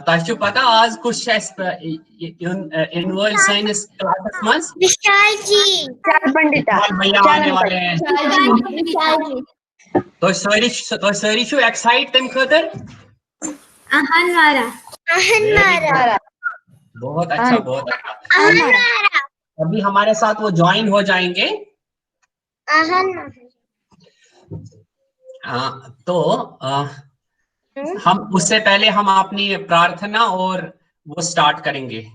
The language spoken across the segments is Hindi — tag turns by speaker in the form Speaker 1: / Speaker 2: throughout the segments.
Speaker 1: ताशु पता आज कुछ इनवर्ड साइंस क्लास में
Speaker 2: विशाल जी,
Speaker 3: पंडिता
Speaker 1: भैया आने वाले हैं। तो सारी छु एक्साइट तम खतर बहुत अच्छा बहुत अच्छा। अभी हमारे साथ वो ज्वाइन हो जाएंगे। तो हम उससे पहले हम अपनी प्रार्थना और वो स्टार्ट करेंगे।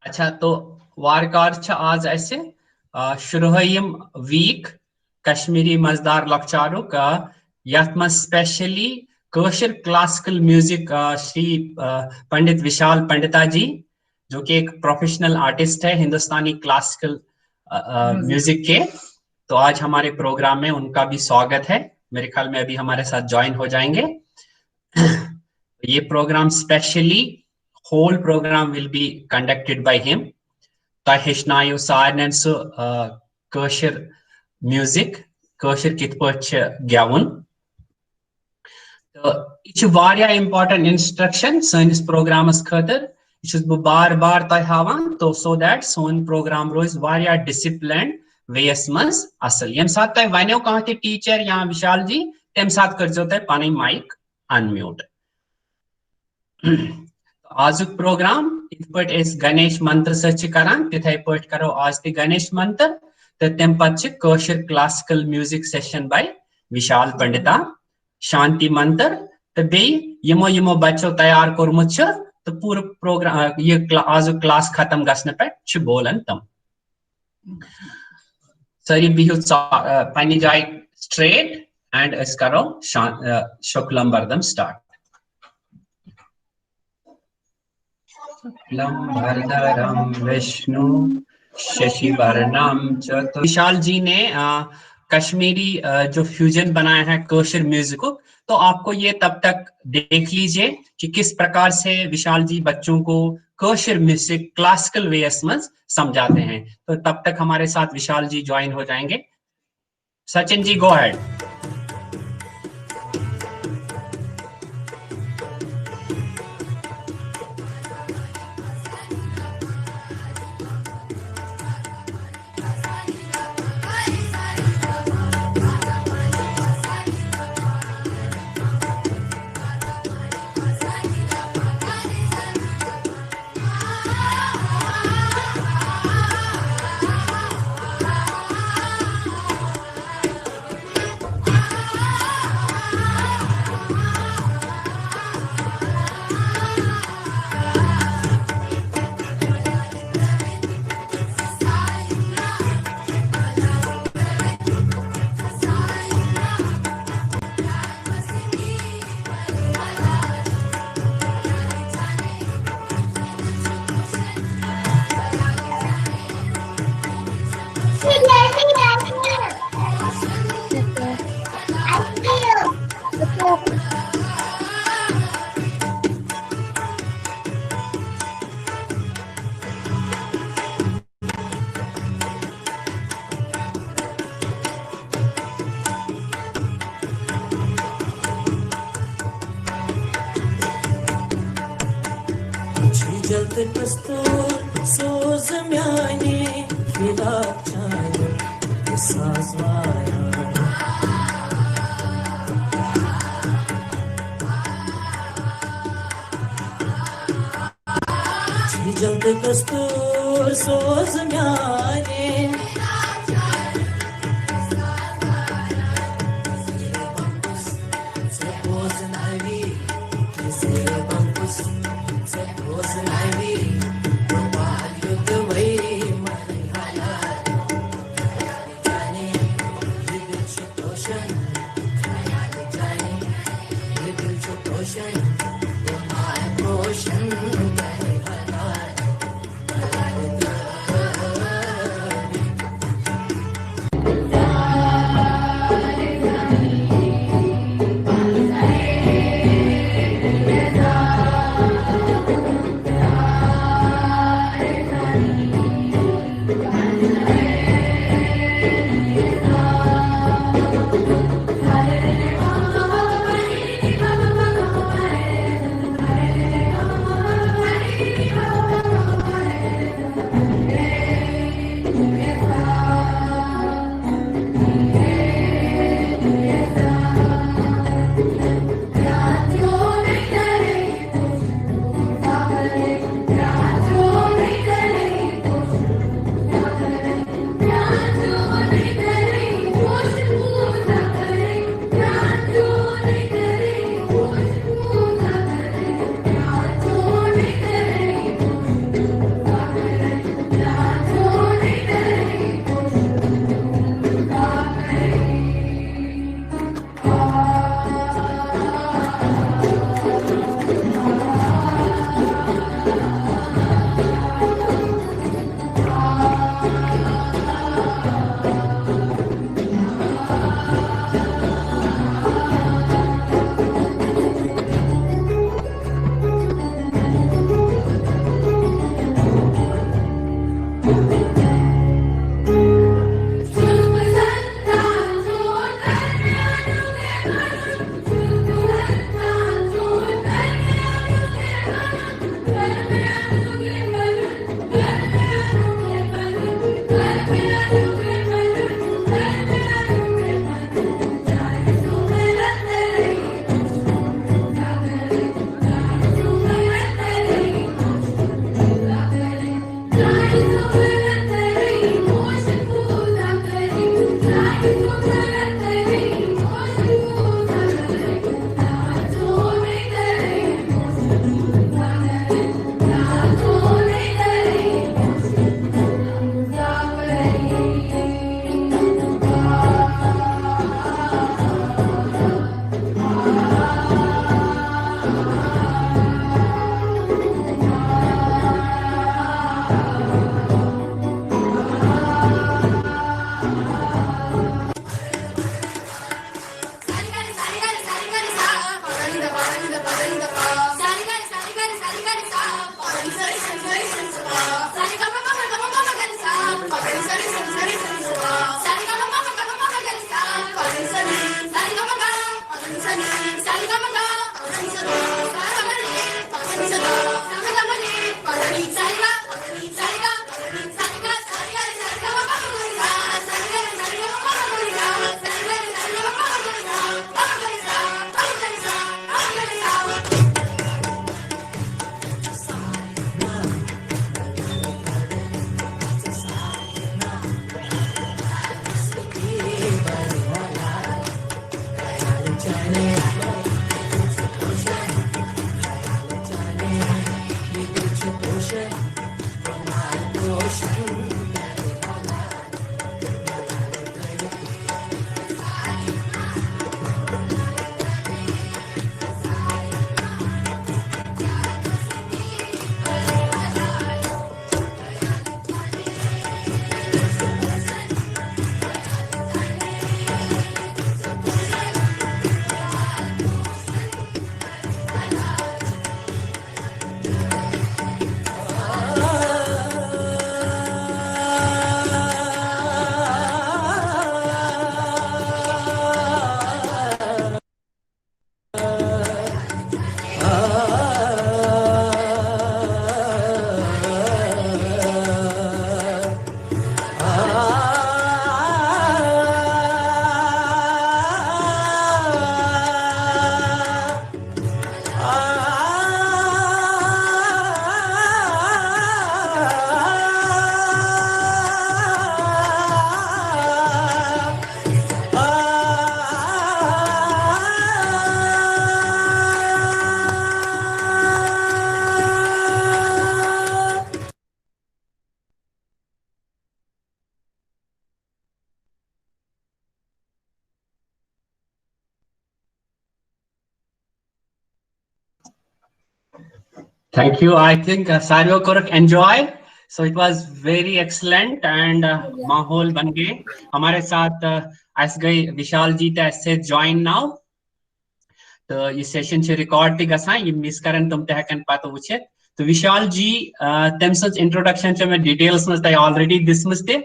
Speaker 1: अच्छा तो वारकार छ आज ऐसे शुरुहयम वीक कश्मीरी मजदार लक्चारू का यथ स्पेशली कौशल क्लासिकल म्यूजिक श्री पंडित विशाल पंडिता जी जो कि एक प्रोफेशनल आर्टिस्ट है हिंदुस्तानी क्लासिकल म्यूजिक के। तो आज हमारे प्रोग्राम में उनका भी स्वागत है। मेरे ख्याल में अभी हमारे साथ ज्वाइन हो जाएंगे। ये program specially whole program will be conducted by him. Tahishnayu Sarnen su kashir music kashir kitpach gyawun. तो इच वारिया important instruction सानिस programas khatir इच बार बार तय हावान तो so that Son program rose Waria disciplined ways मस असल यम साथ तय वन्यो कहते teacher या विशाल जी तम साथ कर जो तय पानी mic unmute। आजुक प्रोग्राम इत पट इस गणेश मंत्र सच करान तिथै पट करो आज ते गणेश मंत्र तो तम पत कौशल क्लासिकल म्यूजिक सेशन बाय विशाल पंडिता शांति मंत्र तो बे यमो यमो बच्चों तैयार कोरमुत तो पूरा प्रोग्राम ये आजुक क्लास खत्म गसने पे बोलन तम सरी बिहु पन्नी जाय स्ट्रेट एंड इस करो शुक्लम वरदम स्टार्ट। भरधरम विष्णु शशिवर्णम चतुर्भुजं। विशाल जी ने कश्मीरी जो फ्यूजन बनाया है कौशल म्यूजिक को तो आपको ये तब तक देख लीजिए कि किस प्रकार से विशाल जी बच्चों को कौशल म्यूजिक क्लासिकल वेस में समझाते हैं। तो तब तक हमारे साथ विशाल जी ज्वाइन हो जाएंगे। Sachin ji go ahead. Thank you. I think Sario Korak enjoy. So it was very excellent and माहौल बन गए हमारे साथ ऐस गई विशाल जी ऐसे join now. तो ये सेशन रिकॉर्ड ति गसान ये मिस करन तुम तहकन पता वुचित तो विशाल जी तम सच इंट्रोडक्शन में डिटेल्स में तय ऑलरेडी दिसमस ते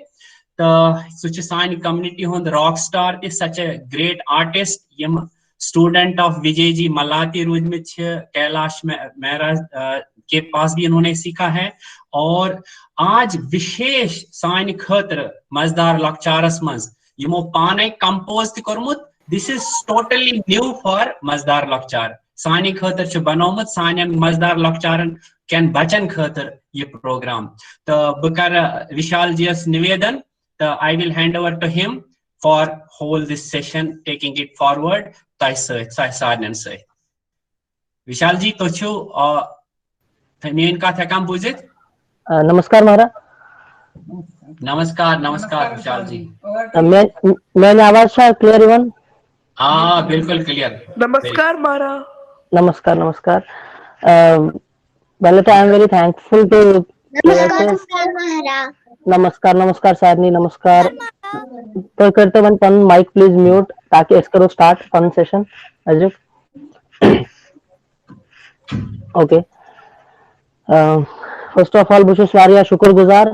Speaker 1: तो सह सान कम्युनिटी हुंद रॉक स्टार ति सच ए ग्रेट आर्टिस्ट यम स्टूडेंट ऑफ विजय जी मलाती रूदमित कैलाश मेहरा के पास भी इन्होंने सीखा है और आज विशेष सान खतर मजदार लकचारस मज यमो पाने कंपोज त कोरमुत This is totally new for मजदार लकचार सानी खतर छ बनोमत सानियन मजदार लकचारन कैन बचन खतर ये प्रोग्राम तो बकर विशाल जी निवेदन तो I will hand over to him for whole this session taking it forward तय सानियन से विशाल जी तो छु मेन का थकाम बुझित
Speaker 2: नमस्कार महाराज
Speaker 1: नमस्कार नमस्कार विशाल जी
Speaker 2: मैंने आवाज क्लियर इवन
Speaker 1: हाँ बिल्कुल क्लियर
Speaker 3: नमस्कार मारा
Speaker 2: नमस्कार नमस्कार पहले तो I am very thankful to नमस्कार नमस्कार सारनी नमस्कार तो करते वन पन माइक प्लीज म्यूट ताकि इस करो स्टार्ट पन session Ajay okay first of all बुशुस वारिया शुक्रगुजार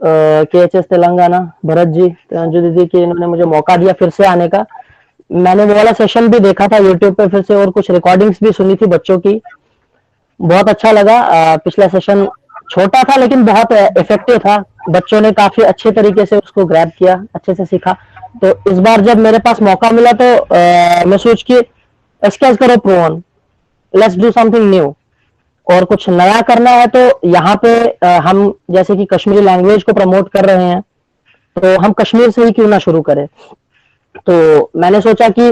Speaker 2: केएचएस तेलंगाना भरत जी अंजू दीदी की इन्होंने मुझे मौका दिया फिर से आने का मैंने वो वाला सेशन भी देखा था यूट्यूब पे फिर से और कुछ रिकॉर्डिंग्स भी सुनी थी बच्चों की बहुत अच्छा लगा पिछला सेशन छोटा था लेकिन बहुत इफेक्टिव था बच्चों ने काफी अच्छे तरीके से उसको ग्रैब किया अच्छे से सीखा तो इस बार जब मेरे पास मौका मिला तो मैं सोच के स्केच करो प्रोन लेट्स डू समथिंग न्यू और कुछ नया करना है तो यहाँ पे हम जैसे कि कश्मीरी लैंग्वेज को प्रमोट कर रहे हैं तो हम कश्मीर से ही क्यों ना शुरू करें तो मैंने सोचा कि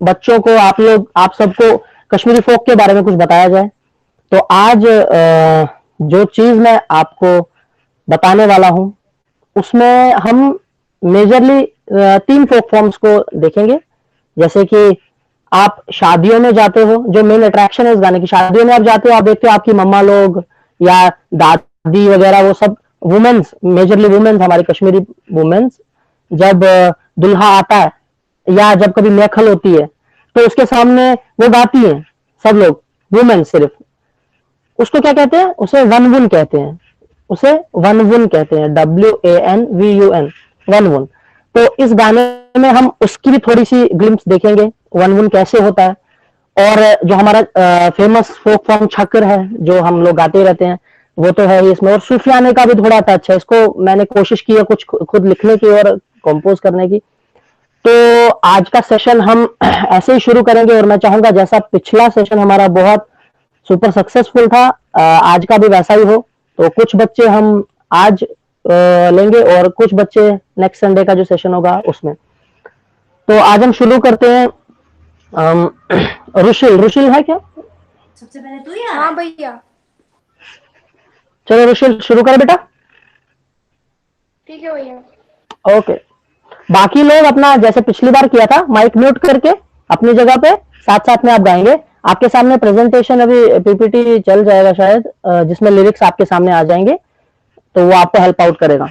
Speaker 2: बच्चों को आप सबको कश्मीरी फोक के बारे में कुछ बताया जाए तो आज जो चीज मैं आपको बताने वाला हूं उसमें हम मेजरली 3 फोक फॉर्म्स को देखेंगे जैसे कि आप शादियों में जाते हो जो मेन अट्रैक्शन है इस गाने की शादियों में आप जाते हो आप देखते हो आपकी मम्मा लोग या दादी वगैरह वो सब वुमेन्स मेजरली वुमेन्स हमारी कश्मीरी वुमेन्स जब दुल्हा आता है या जब कभी महफिल होती है तो उसके सामने वो गाती है सब लोग वुमेन सिर्फ उसको क्या कहते हैं उसे वनवुन कहते हैं उसे वनवुन कहते हैं WANVUN वनवुन तो इस गाने में हम उसकी भी थोड़ी सी ग्लिम्स देखेंगे वनवुन कैसे होता है और जो हमारा फेमस फोक फॉर्म छक्र है जो हम लोग गाते रहते हैं वो तो है ही इसमें और सूफियाने का भी थोड़ा टच है इसको मैंने कोशिश की है कुछ खुद लिखने की और कंपोज करने की तो आज का सेशन हम ऐसे ही शुरू करेंगे और मैं चाहूंगा जैसा पिछला सेशन हमारा बहुत सुपर सक्सेसफुल था आज का भी वैसा ही हो तो कुछ बच्चे हम आज लेंगे और कुछ बच्चे नेक्स्ट संडे का जो सेशन होगा उसमें तो आज हम शुरू करते हैं रुशिल है क्या
Speaker 4: सबसे पहले तू या
Speaker 3: हाँ भैया
Speaker 2: चलो रुशिल शुरू कर बेटा
Speaker 3: ठीक है भैया
Speaker 2: ओके बाकी लोग अपना जैसे पिछली बार किया था माइक म्यूट करके अपनी जगह पे साथ साथ में आप गाएंगे आपके सामने प्रेजेंटेशन अभी पीपीटी चल जाएगा शायद जिसमें लिरिक्स आपके सामने आ जाएंगे तो वो आपको हेल्प आउट करेगा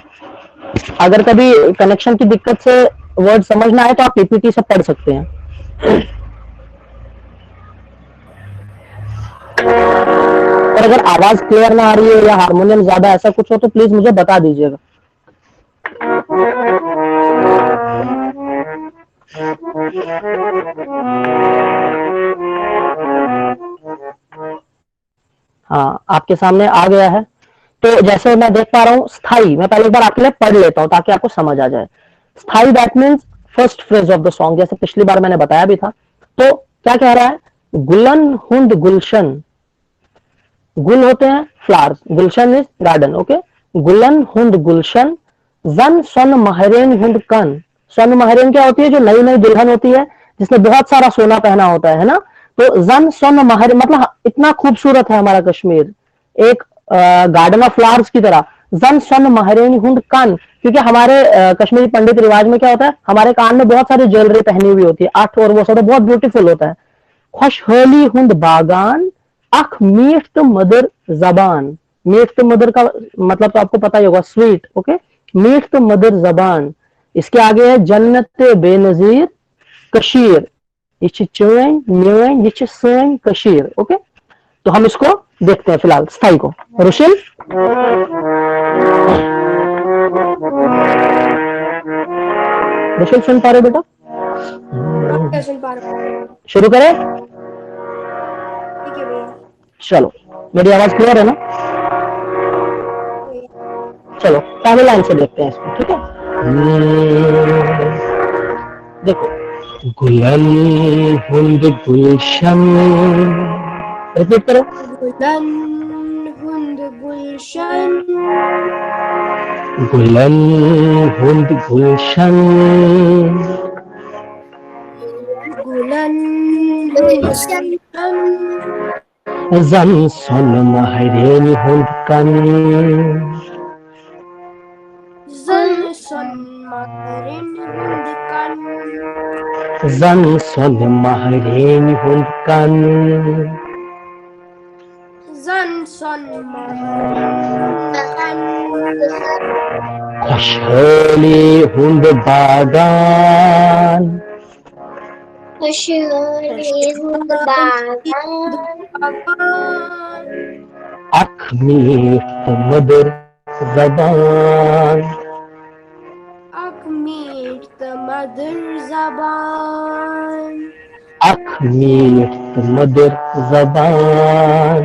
Speaker 2: अगर कभी कनेक्शन की दिक्कत से वर्ड समझ ना आए तो आप पीपीटी से पढ़ सकते हैं और अगर आवाज क्लियर ना आ रही है या हारमोनियम ज्यादा ऐसा कुछ हो तो प्लीज मुझे बता दीजिएगा हाँ आपके सामने आ गया है तो जैसे मैं देख पा रहा हूँ स्थाई मैं पहले एक बार आपके लिए पढ़ लेता हूँ ताकि आपको समझ आ जाए स्थाई that means first phrase of the song जैसे पिछली बार मैंने बताया भी था तो क्या कह रहा है गुलन हुंद गुलशन गुल होते हैं फ्लावर्स गुलशन इज गार्डन ओके गुलन हुंद गुलशन जन सन महरेन हुंद कन सन महरेन क्या होती है जो नई नई दुल्हन होती है जिसने बहुत सारा सोना पहना होता है ना तो जन सन महर मतलब इतना खूबसूरत है हमारा कश्मीर एक गार्डन ऑफ फ्लावर्स की तरह जन सन महरेन हुंद कान क्योंकि हमारे कश्मीरी पंडित रिवाज में क्या होता है हमारे कान में बहुत सारी ज्वेलरी पहनी हुई होती है 8 और वो सब बहुत ब्यूटीफुल होता है खुशहाली हुंद बागान अख मीठ तो मधुर जबान, मीठ तो मधुर का मतलब तो आपको पता ही होगा, स्वीट, ओके। मीठ तो मधुर जबान, इसके आगे है जन्नत बेनजीर कशीर, ये चैन न्यून, ये सैन कशीर, ओके। तो हम इसको देखते हैं फिलहाल स्थाई को। रुशिल, रुशिल सुन पा रहे हो बेटा?
Speaker 3: क्या सुन पा रहा हूँ?
Speaker 2: शुरू करें?
Speaker 3: ठीक है भैया।
Speaker 2: चलो, मेरी आवाज क्लियर है ना? चलो पहले लाइन से देखते हैं इसको, ठीक है। देखो, गुलन हुंद गुलशन, रिपीट करो।
Speaker 3: गुलन हुंद गुलशन,
Speaker 2: गुलन हुंद गुलशन,
Speaker 3: गुलन हुंद गुलशन,
Speaker 2: जन सन महरेन हुंद कन,
Speaker 3: जन सन महरेन हुंद कन,
Speaker 2: जन सन महरेन हुंद कन,
Speaker 3: जन सन महरेन हुंद कन,
Speaker 2: खुशहाली हुंद बागान,
Speaker 3: खुशहाली हुंद बागान,
Speaker 2: अख मीठ मधुर जबान,
Speaker 3: अख मीठ मधुर जबान,
Speaker 2: अख मीठ मधुर जबान,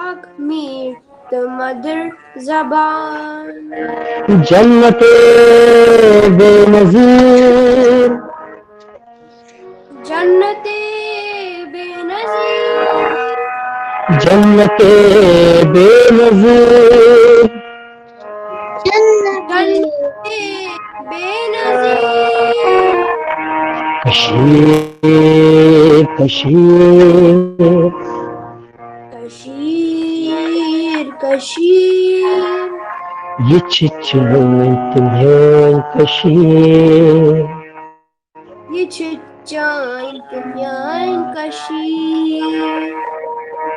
Speaker 3: अख मीठ मधुर जबान,
Speaker 2: जन्नत बेनजीर,
Speaker 3: जन्नते बेनजीर,
Speaker 2: जन्नत बेनजीर,
Speaker 3: जन्नते बेनजीर,
Speaker 2: कशीर कशीर,
Speaker 3: कशीर कशीर,
Speaker 2: ये चिचन तुम्हें कशीर,
Speaker 3: ये चिचाइन तुम्याइन कशीर,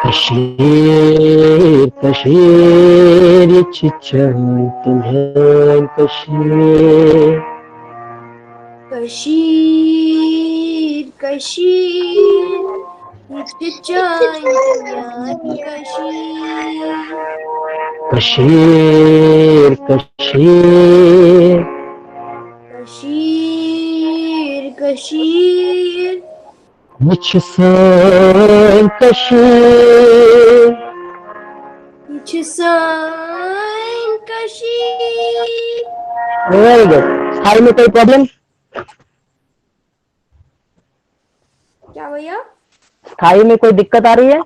Speaker 2: कशीर कशीर, ये चिचन तुम्हें कशीर,
Speaker 3: कशीर कशीर, ये चिचाइन तुम्याइन कशीर,
Speaker 2: कशीर कशीर,
Speaker 3: कशीर कशीर,
Speaker 2: मुझसे कशीर,
Speaker 3: चिचाइन कशीर।
Speaker 2: Very good. स्थाई में कोई प्रॉब्लम?
Speaker 3: क्या भैया?
Speaker 2: स्थाई में कोई दिक्कत आ रही है?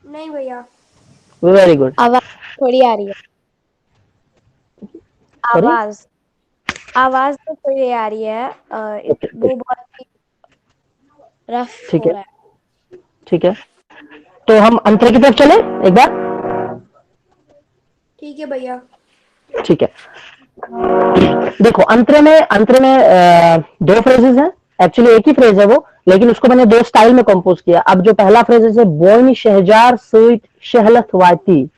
Speaker 3: नहीं भैया।
Speaker 2: Very good.
Speaker 5: आवाज थोड़ी आ रही है, आवाज आवाज तो थोड़ी आ रही है, वो बहुत ही रफ
Speaker 2: ठीक
Speaker 5: हो
Speaker 2: है,
Speaker 5: रहा है।
Speaker 2: ठीक है। तो हम अंतर की तरफ चले एक बार।
Speaker 3: ठीक है भैया।
Speaker 2: ठीक है, देखो अंतरे में दो फ्रेजेस हैं, एक्चुअली एक ही फ्रेज है वो, लेकिन उसको मैंने दो स्टाइल में कंपोज किया। अब जो पहला फ्रेज है, बोइनी शहजार स्वीट शहलत वाती,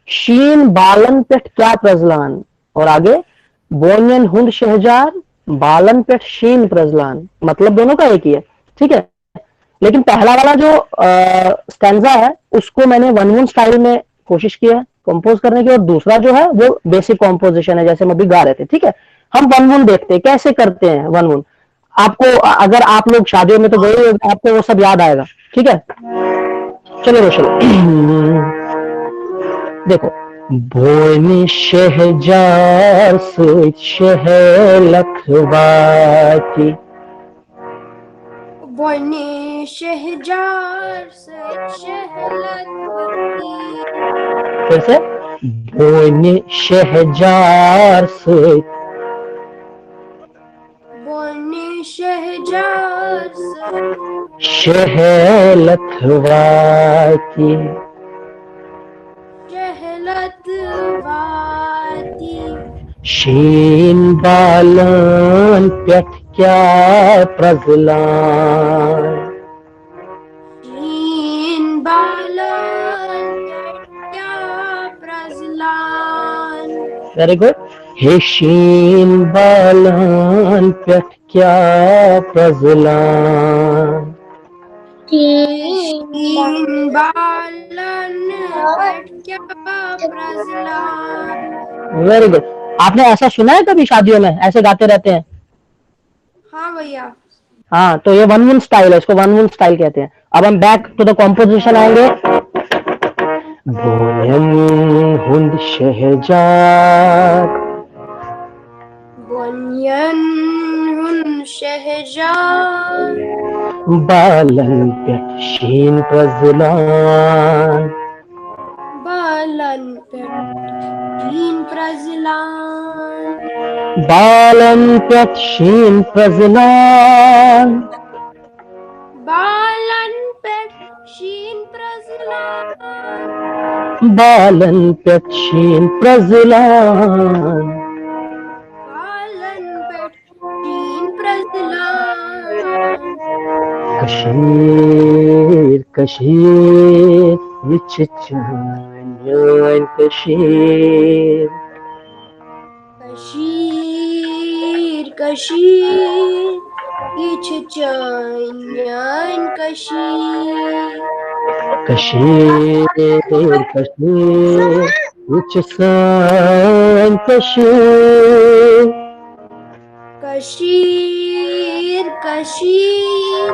Speaker 2: शीन बालन पेट क्या प्रजलान, और आगे बोनियन हुंद शहजार बालन पेट शीन प्रजलान, मतलब दोनों का एक ही है, ठीक है। लेकिन पहला वाला जो स्टैंजा है उसको मैंने वन वन स्टाइल में कोशिश की है कंपोज करने की, और दूसरा जो है वो बेसिक कॉम्पोजिशन है जैसे हम अभी गा रहे थे, ठीक है। हम वन वन देखते हैं कैसे करते हैं वन वन। आपको अगर आप लोग शादियों में तो गए, आपको वो सब याद आएगा, ठीक है। चलो चलो देखो, बोनी शहजार से शहलखवाती,
Speaker 3: बोने शहजार से शहलतवती,
Speaker 2: कैसे? बोनी शहजार से,
Speaker 3: बोने शहजार से
Speaker 2: शहलखवाती,
Speaker 3: शहलतवती,
Speaker 2: शीन बालन पेट क्या प्रजलान, वेरी गुड. हे शीन बालन पेट क्या प्रजलान.
Speaker 3: शीन बालन पेट क्या प्रजलान.
Speaker 2: Very good. आपने ऐसा सुना है कभी शादियों में ऐसे गाते रहते हैं?
Speaker 3: हाँ भैया.
Speaker 2: हाँ, तो ये वन वन स्टाइल है, इसको वन वन स्टाइल कहते हैं. अब हम बैक टू द कॉम्पोजिशन आएंगे. बोयन हुंद शहजाद,
Speaker 3: बोनियन हुन शहजाद.
Speaker 2: बालन पेट शीन प्रजलान.
Speaker 3: बालन पेट शीन प्रजलान.
Speaker 2: बालन पेट शीन प्रजलान.
Speaker 3: बालन पेट शीन प्रजलान.
Speaker 2: बालन पेट शीन प्रजलान.
Speaker 3: बालन पेट शीन प्रजलान.
Speaker 2: कशीर कशीर विचचन कशीर.
Speaker 3: Kashir, Kashir, İçeceğin Kashir.
Speaker 2: कशीर कशीर विचसन कशीर.
Speaker 3: Kashir, Kashir,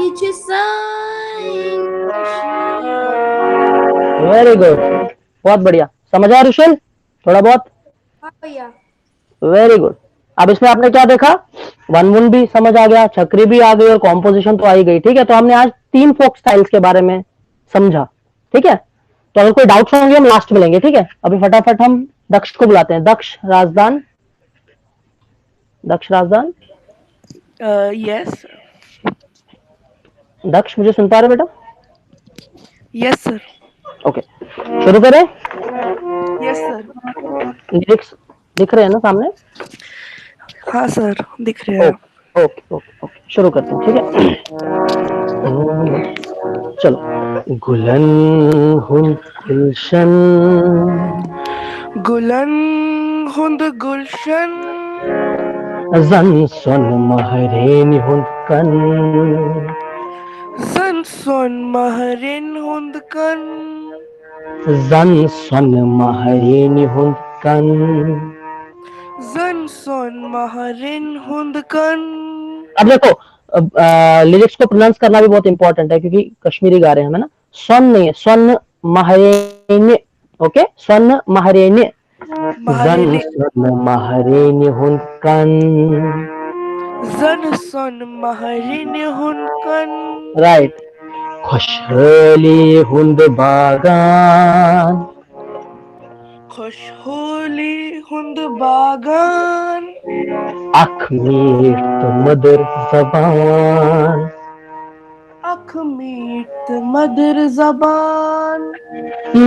Speaker 3: İçeceğin Kashir.
Speaker 2: Very good. बहुत बढ़िया. समझ आया रुशल? थोड़ा बहुत.
Speaker 3: हाँ भैया.
Speaker 2: Very good. अब इसमें आपने क्या देखा? वन वन भी समझ आ गया, छकरी भी आ गई और कॉम्पोजिशन तो आ ही गई. ठीक है, तो हमने आज 3 फोक स्टाइल्स के बारे में समझा. ठीक है, तो अगर कोई डाउट्स होंगे हम लास्ट में लेंगे. ठीक है, अभी फटाफट हम दक्ष को बुलाते हैं. दक्ष राजदान. दक्ष राजदान.
Speaker 6: यस
Speaker 2: दक्ष मुझे सुन पा रहे बेटा?
Speaker 6: Yes sir.
Speaker 2: ओके, शुरू करें.
Speaker 6: Yes sir.
Speaker 2: लिरिक्स दिख रहे हैं ना सामने?
Speaker 6: हाँ सर, दिख रहे हैं.
Speaker 2: ओके ओके ओके, शुरू करते हैं. ठीक है, चलो. गुलन हुन गुलशन,
Speaker 6: गुलन हुंद गुलशन.
Speaker 2: जन सन महरेन हुन कन.
Speaker 6: जन सोन महरिन हुंद कन.
Speaker 2: जन सन महरेन हुन कन.
Speaker 6: जन सोन महरिन हुंद कन.
Speaker 2: अब देखो, लिरिक्स को प्रोनाउंस करना भी बहुत इंपॉर्टेंट है क्योंकि कश्मीरी गा रहे हैं हम, है ना. स्वन नहीं है, स्वर्ण महरेन. ओके, स्वर्ण महरेन. जन सन महरेन हुन कन.
Speaker 6: जन सोन महरिन हुंद कन.
Speaker 2: राइट. खुशहाली हुंद बागान.
Speaker 6: खुशहोली हुंद बागान.
Speaker 2: अख मीठ मधुर जबान.
Speaker 6: अख मीठ मधुर जबान.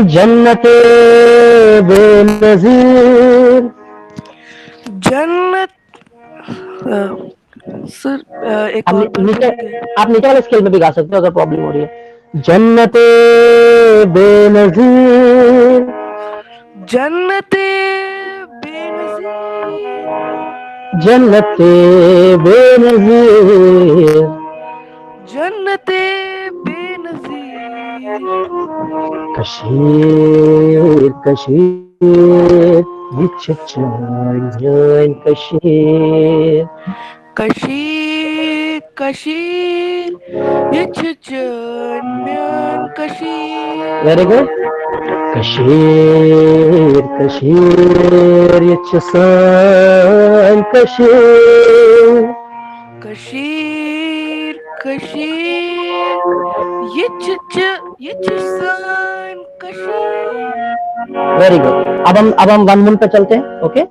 Speaker 2: जन्नते बेनजीर.
Speaker 6: जन्नत. सर एक
Speaker 2: आप
Speaker 6: और
Speaker 2: नीचे वाले स्केल में भी गा सकते हो अगर प्रॉब्लम हो रही है. जन्नते बेनजीर.
Speaker 6: जन्नते बेनज़ीर.
Speaker 2: जन्नते बेनजीर.
Speaker 6: जन्नते बेनज़ीर.
Speaker 2: कशीर कशीर विचचन कशीर.
Speaker 6: कशीर कशीर यचचन कशीर.
Speaker 2: Very good. कशीर कशीर यचसन कशीर.
Speaker 6: कशीर कशीर यचसन कशीर.
Speaker 2: Very good. अब हम वन वन पे चलते हैं. ओके.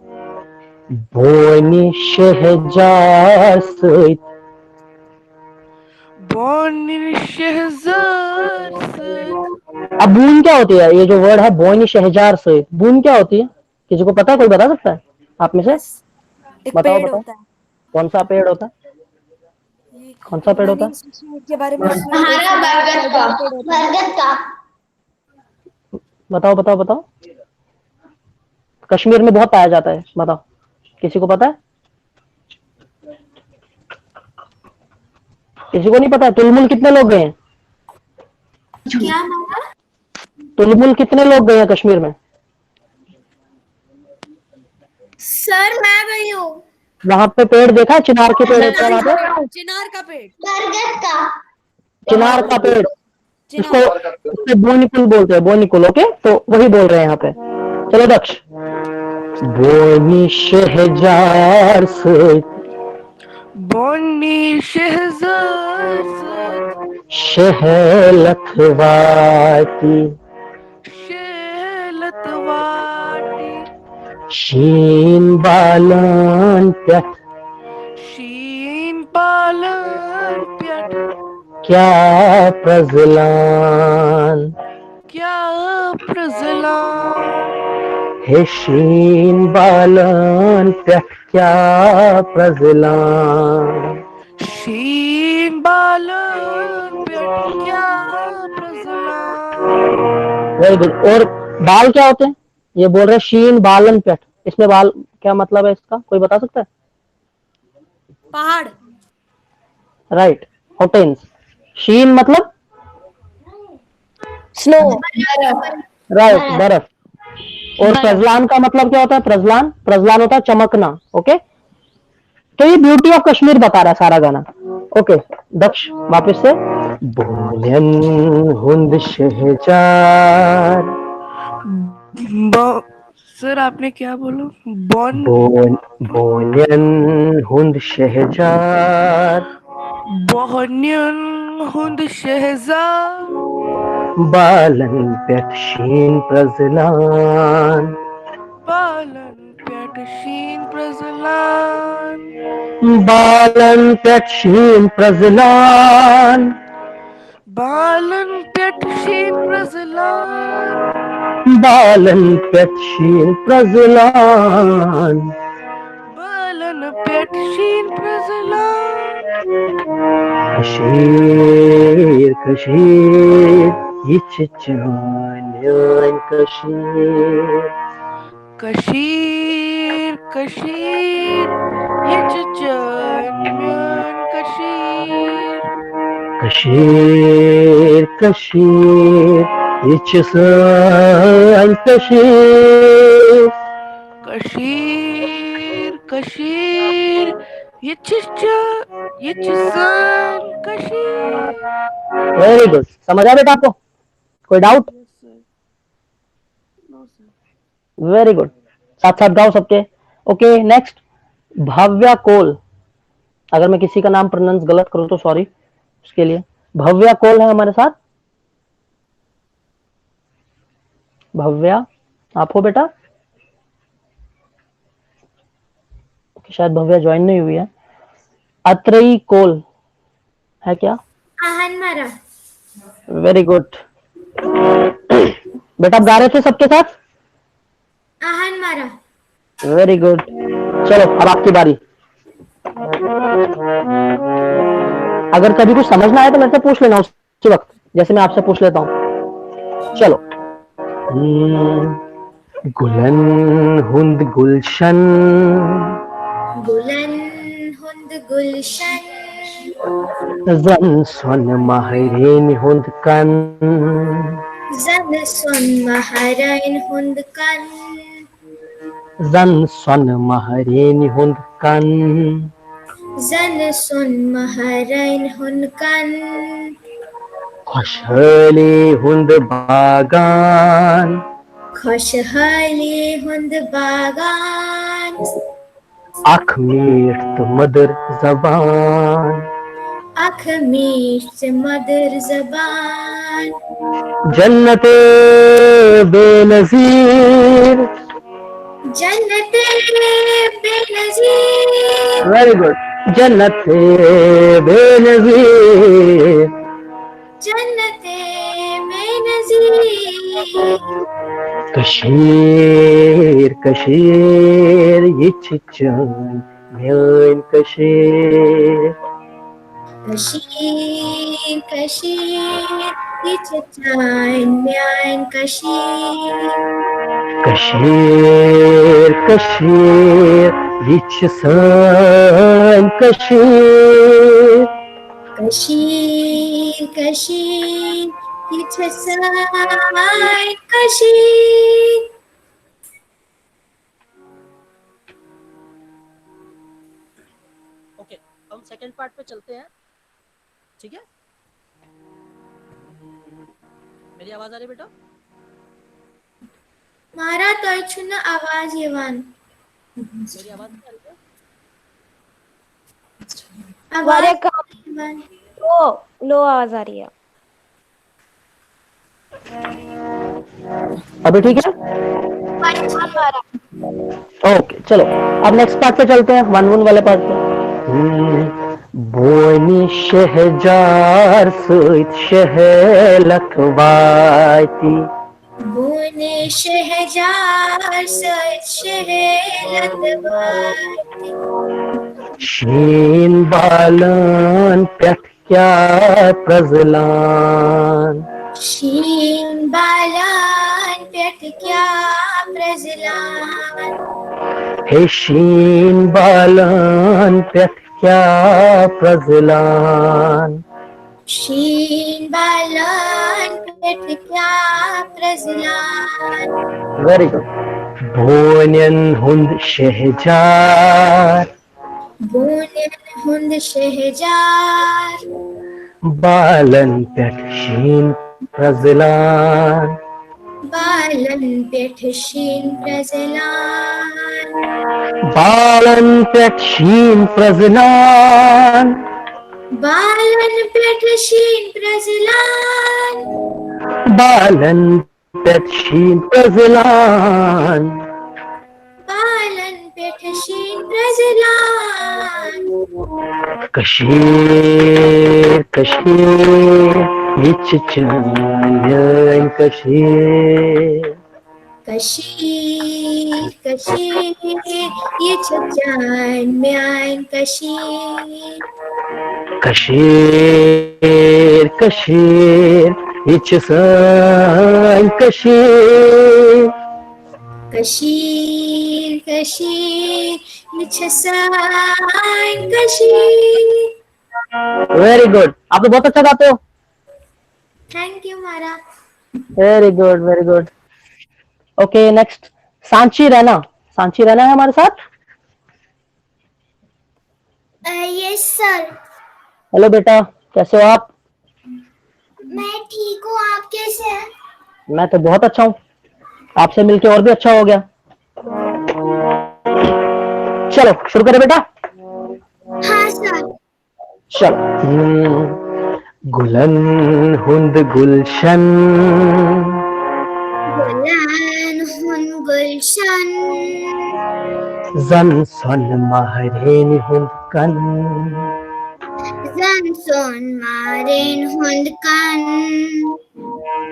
Speaker 2: बोनी शहजार सैत.
Speaker 6: बोनिन शहजार से.
Speaker 2: अब बून क्या होती है? ये जो वर्ड है बोनी शहजार सैत, बून क्या होती है? किसी को पता है? कोई बता सकता है आप में से? बताओ बताओ. कौन सा पेड़ होता है? कौन सा पेड़ होता है?
Speaker 5: के बारे में
Speaker 3: हरा बरगद का.
Speaker 2: बताओ बताओ बताओ. कश्मीर में बहुत पाया जाता है, बताओ, किसी को पता है? किसी को नहीं पता? तुलमुल कितने लोग गए हैं?
Speaker 3: क्या मामा?
Speaker 2: तुलमुल कितने लोग गए हैं कश्मीर में?
Speaker 3: सर मैं गई हूँ।
Speaker 2: वहां पे पेड़ देखा है? चिनार के पेड़ होते हैं वहां पे,
Speaker 3: चिनार का पेड़, बरगद का,
Speaker 2: चिनार का पेड़, उसको बोनिकुल बोलते हैं, बोनिकुल। ओके, तो वही बोल रहे हैं यहाँ पे। चलो दक्ष। बोनी शहजार से
Speaker 6: बोनी शहजार
Speaker 2: शहलत वाटी,
Speaker 6: शहलत वाटी,
Speaker 2: शीन बालन प्यट,
Speaker 6: शीन पालन प्यट,
Speaker 2: क्या प्रजलान,
Speaker 6: क्या प्रजलान,
Speaker 2: हे शीन बालन प्यट, क्या प्रजलान।
Speaker 6: शीन बालन प्यट, क्या प्रजलान।
Speaker 2: Very good. और बाल क्या होते हैं? ये बोल रहे हैं शीन बालन पेट, इसमें बाल क्या मतलब है इसका, कोई बता सकता है?
Speaker 3: पहाड़,
Speaker 2: राइट, होटेन्स। शीन मतलब
Speaker 5: स्नो,
Speaker 2: राइट, बर्फ। और प्रजलान का मतलब क्या होता है? प्रजलान, प्रजलान होता है चमकना। ओके, तो ये ब्यूटी ऑफ कश्मीर बता रहा है सारा गाना। ओके दक्ष, वापस से। बोलन हुंद शहजार,
Speaker 6: सर आपने क्या बोला? बोन
Speaker 2: बोलन हुंद शहजार,
Speaker 6: बोहनियन हुंद शहजार,
Speaker 2: बालन पेट शीन प्रजलान,
Speaker 6: बालन प्यट शीन प्रजलान,
Speaker 2: बालन पेट शीन प्रजलान,
Speaker 6: बालन प्यट शीन प्रजलान,
Speaker 2: बालन पेट शीन प्रजलान।
Speaker 6: बालन प्यट शीन प्रजलान।
Speaker 2: कशीर कशीर यिच चान्यान कशीर,
Speaker 6: कशीर कशीर हिच चन्यान कशीर,
Speaker 2: कशीर कशीर यिच सान कशीर,
Speaker 6: कशीर कशीर हिच सन कशीर।
Speaker 2: Very good. समझ आ बेटा आपको? कोई डाउट? Very good. साथ साथ गाओ सबके। ओके नेक्स्ट, भव्या कोल। अगर मैं किसी का नाम प्रोनाउंस गलत करूं तो सॉरी उसके लिए। भव्या कोल है हमारे साथ। भव्या, आप हो बेटा? शायद भव्या ज्वाइन नहीं हुई है। अत्रई कोल है क्या?
Speaker 3: आहन मारा,
Speaker 2: वेरी गुड बेटा, आप गा रहे थे सबके साथ?
Speaker 3: आहन मारा,
Speaker 2: वेरी गुड। चलो अब आपकी बारी। अगर कभी कुछ समझ ना आए तो मेरे से पूछ लेना उसी वक्त, जैसे मैं आपसे पूछ लेता हूँ। चलो। गुलन हुंद गुलशन,
Speaker 3: गुलन हुंद गुलशन,
Speaker 2: जन सन महरेन हुंद कन,
Speaker 3: जन सुन महाराइन हुंद कन,
Speaker 2: जन सन महरेन हुंद कन,
Speaker 3: जन सुन महाराइन हुंद कन,
Speaker 2: खुशहाली हुंद बागान,
Speaker 3: खुशहाली हुंद बागान,
Speaker 2: अख मीठ मधुर जबान,
Speaker 3: अख मीठ मधुर जबान,
Speaker 2: जन्नते बेनजीर।
Speaker 3: जन्नते बेनजीर,
Speaker 2: वेरी गुड। जन्नते बेनजीर,
Speaker 3: जन्नते बेनजीर,
Speaker 2: कशीर कशीर यिच चान म्यान कशीर,
Speaker 3: कशीर कशीर यिच चान म्यान कशीर,
Speaker 2: Kashmir, Kashmir, yeh chh san Kashmir.
Speaker 3: Kashmir, Kashmir, it's a sign, Kashmir.
Speaker 2: Okay, हम सेकंड पार्ट पे चलते हैं, ठीक है? मेरी आवाज आ रही है बेटा?
Speaker 3: मारा तोयछुना आवाज येवान.
Speaker 2: मेरी आवाज नहीं आ रही है?
Speaker 5: हमारे
Speaker 3: आवाज
Speaker 5: कम
Speaker 3: येवान.
Speaker 5: लो आवाज आ रही है।
Speaker 2: अभी ठीक है? ओके, चलो अब नेक्स्ट पार्ट पे चलते हैं, 1-1 वाले पार्ट पे। बोनी शहजार सुत शहलक वाती,
Speaker 3: बोने शहजार सच शहलत वाती.
Speaker 2: शीन बालन पेट क्या प्रजलान,
Speaker 3: शीन बालान पेट क्या प्रजलान.
Speaker 2: हे शीन बालन पेट क्या प्रजलान.
Speaker 3: शीन बालान पेट क्या प्रजलान.
Speaker 2: Very good. बोनियन हुंद शहजार,
Speaker 3: बोने हुंद शहजार.
Speaker 2: बालन पेट शीन प्रजलान.
Speaker 3: बालन पेट शीन प्रजलान.
Speaker 2: बालन पेट शीन प्रजलान.
Speaker 3: बालन पेट शीन प्रजलान.
Speaker 2: बालन पेट शीन प्रजलान.
Speaker 3: बालन पेट शीन प्रजलान.
Speaker 2: कशीर कशीर yeh chh chan Kashmir.
Speaker 3: Kashmir, Kashmir, ye chachan mein Kashmir.
Speaker 2: Kashmir, Kashmir, yeh chh san Kashmir.
Speaker 3: Kashmir, Kashmir, ye chachan Kashmir.
Speaker 2: Very good, आप तो बहुत अच्छा गाते हो.
Speaker 3: Thank you, Mara.
Speaker 2: Very good, very good. Okay, next Sanchi Raina. Sanchi Raina है हमारे साथ.
Speaker 3: Yes, sir.
Speaker 2: हेलो बेटा, कैसे हो आप?
Speaker 3: मैं ठीक हूँ, आप कैसे हैं?
Speaker 2: मैं तो बहुत अच्छा हूँ, आपसे मिलके और भी अच्छा हो गया. चलो शुरू करें बेटा.
Speaker 3: हाँ सर.
Speaker 2: चलो. गुलन हुंद गुलशन,
Speaker 3: गुलान हुन गुलशन.
Speaker 2: जन सन महरेन हुंद कन.
Speaker 3: जन सोन मारेन हुंद कन.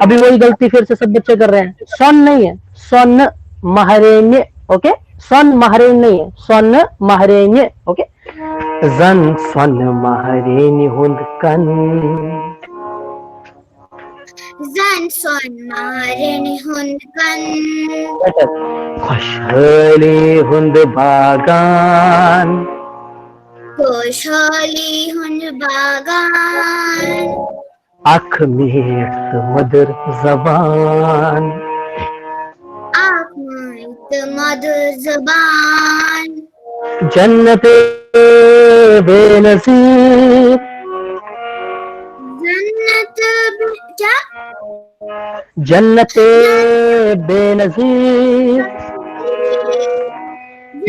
Speaker 2: अभी वही गलती फिर से सब बच्चे कर रहे हैं. सन नहीं है, सन महरेन्य. ओके, सन महरेन नहीं है, सन महरेन्य. ओके, जन सन महरेन हुंद कन.
Speaker 3: Zan son marin hund kan.
Speaker 2: खुशहाली हुंद बागान.
Speaker 3: खुशहाली hund bagan.
Speaker 2: आँख में मधुर जबान.
Speaker 3: आँख में मधुर जबान.
Speaker 2: जन्नते बेनज़ीर.
Speaker 3: जन्नत क्या?
Speaker 2: जन्नते बेनज़ीर.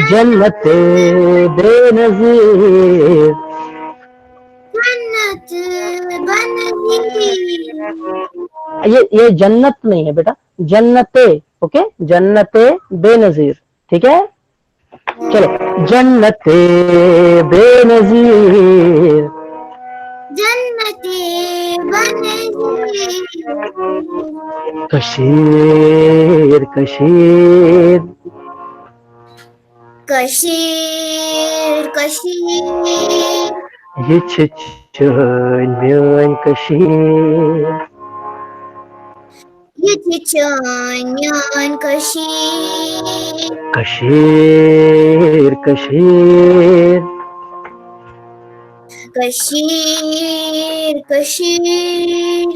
Speaker 2: जन्नते बेनज़ीर.
Speaker 3: जन्नत बनज़ीर.
Speaker 2: ये जन्नत नहीं है बेटा, जन्नते. ओके, जन्नते बेनज़ीर. ठीक है, चलो. जन्नते बेनज़ीर.
Speaker 3: जन्नते बनज़ीर.
Speaker 2: कशीर कशीर.
Speaker 3: कशीर कशीर.
Speaker 2: ये चन म्यान Kashir.
Speaker 3: Yetiçanyan kaşir.
Speaker 2: Kashir, Kashir,
Speaker 3: Kaşir, kaşir.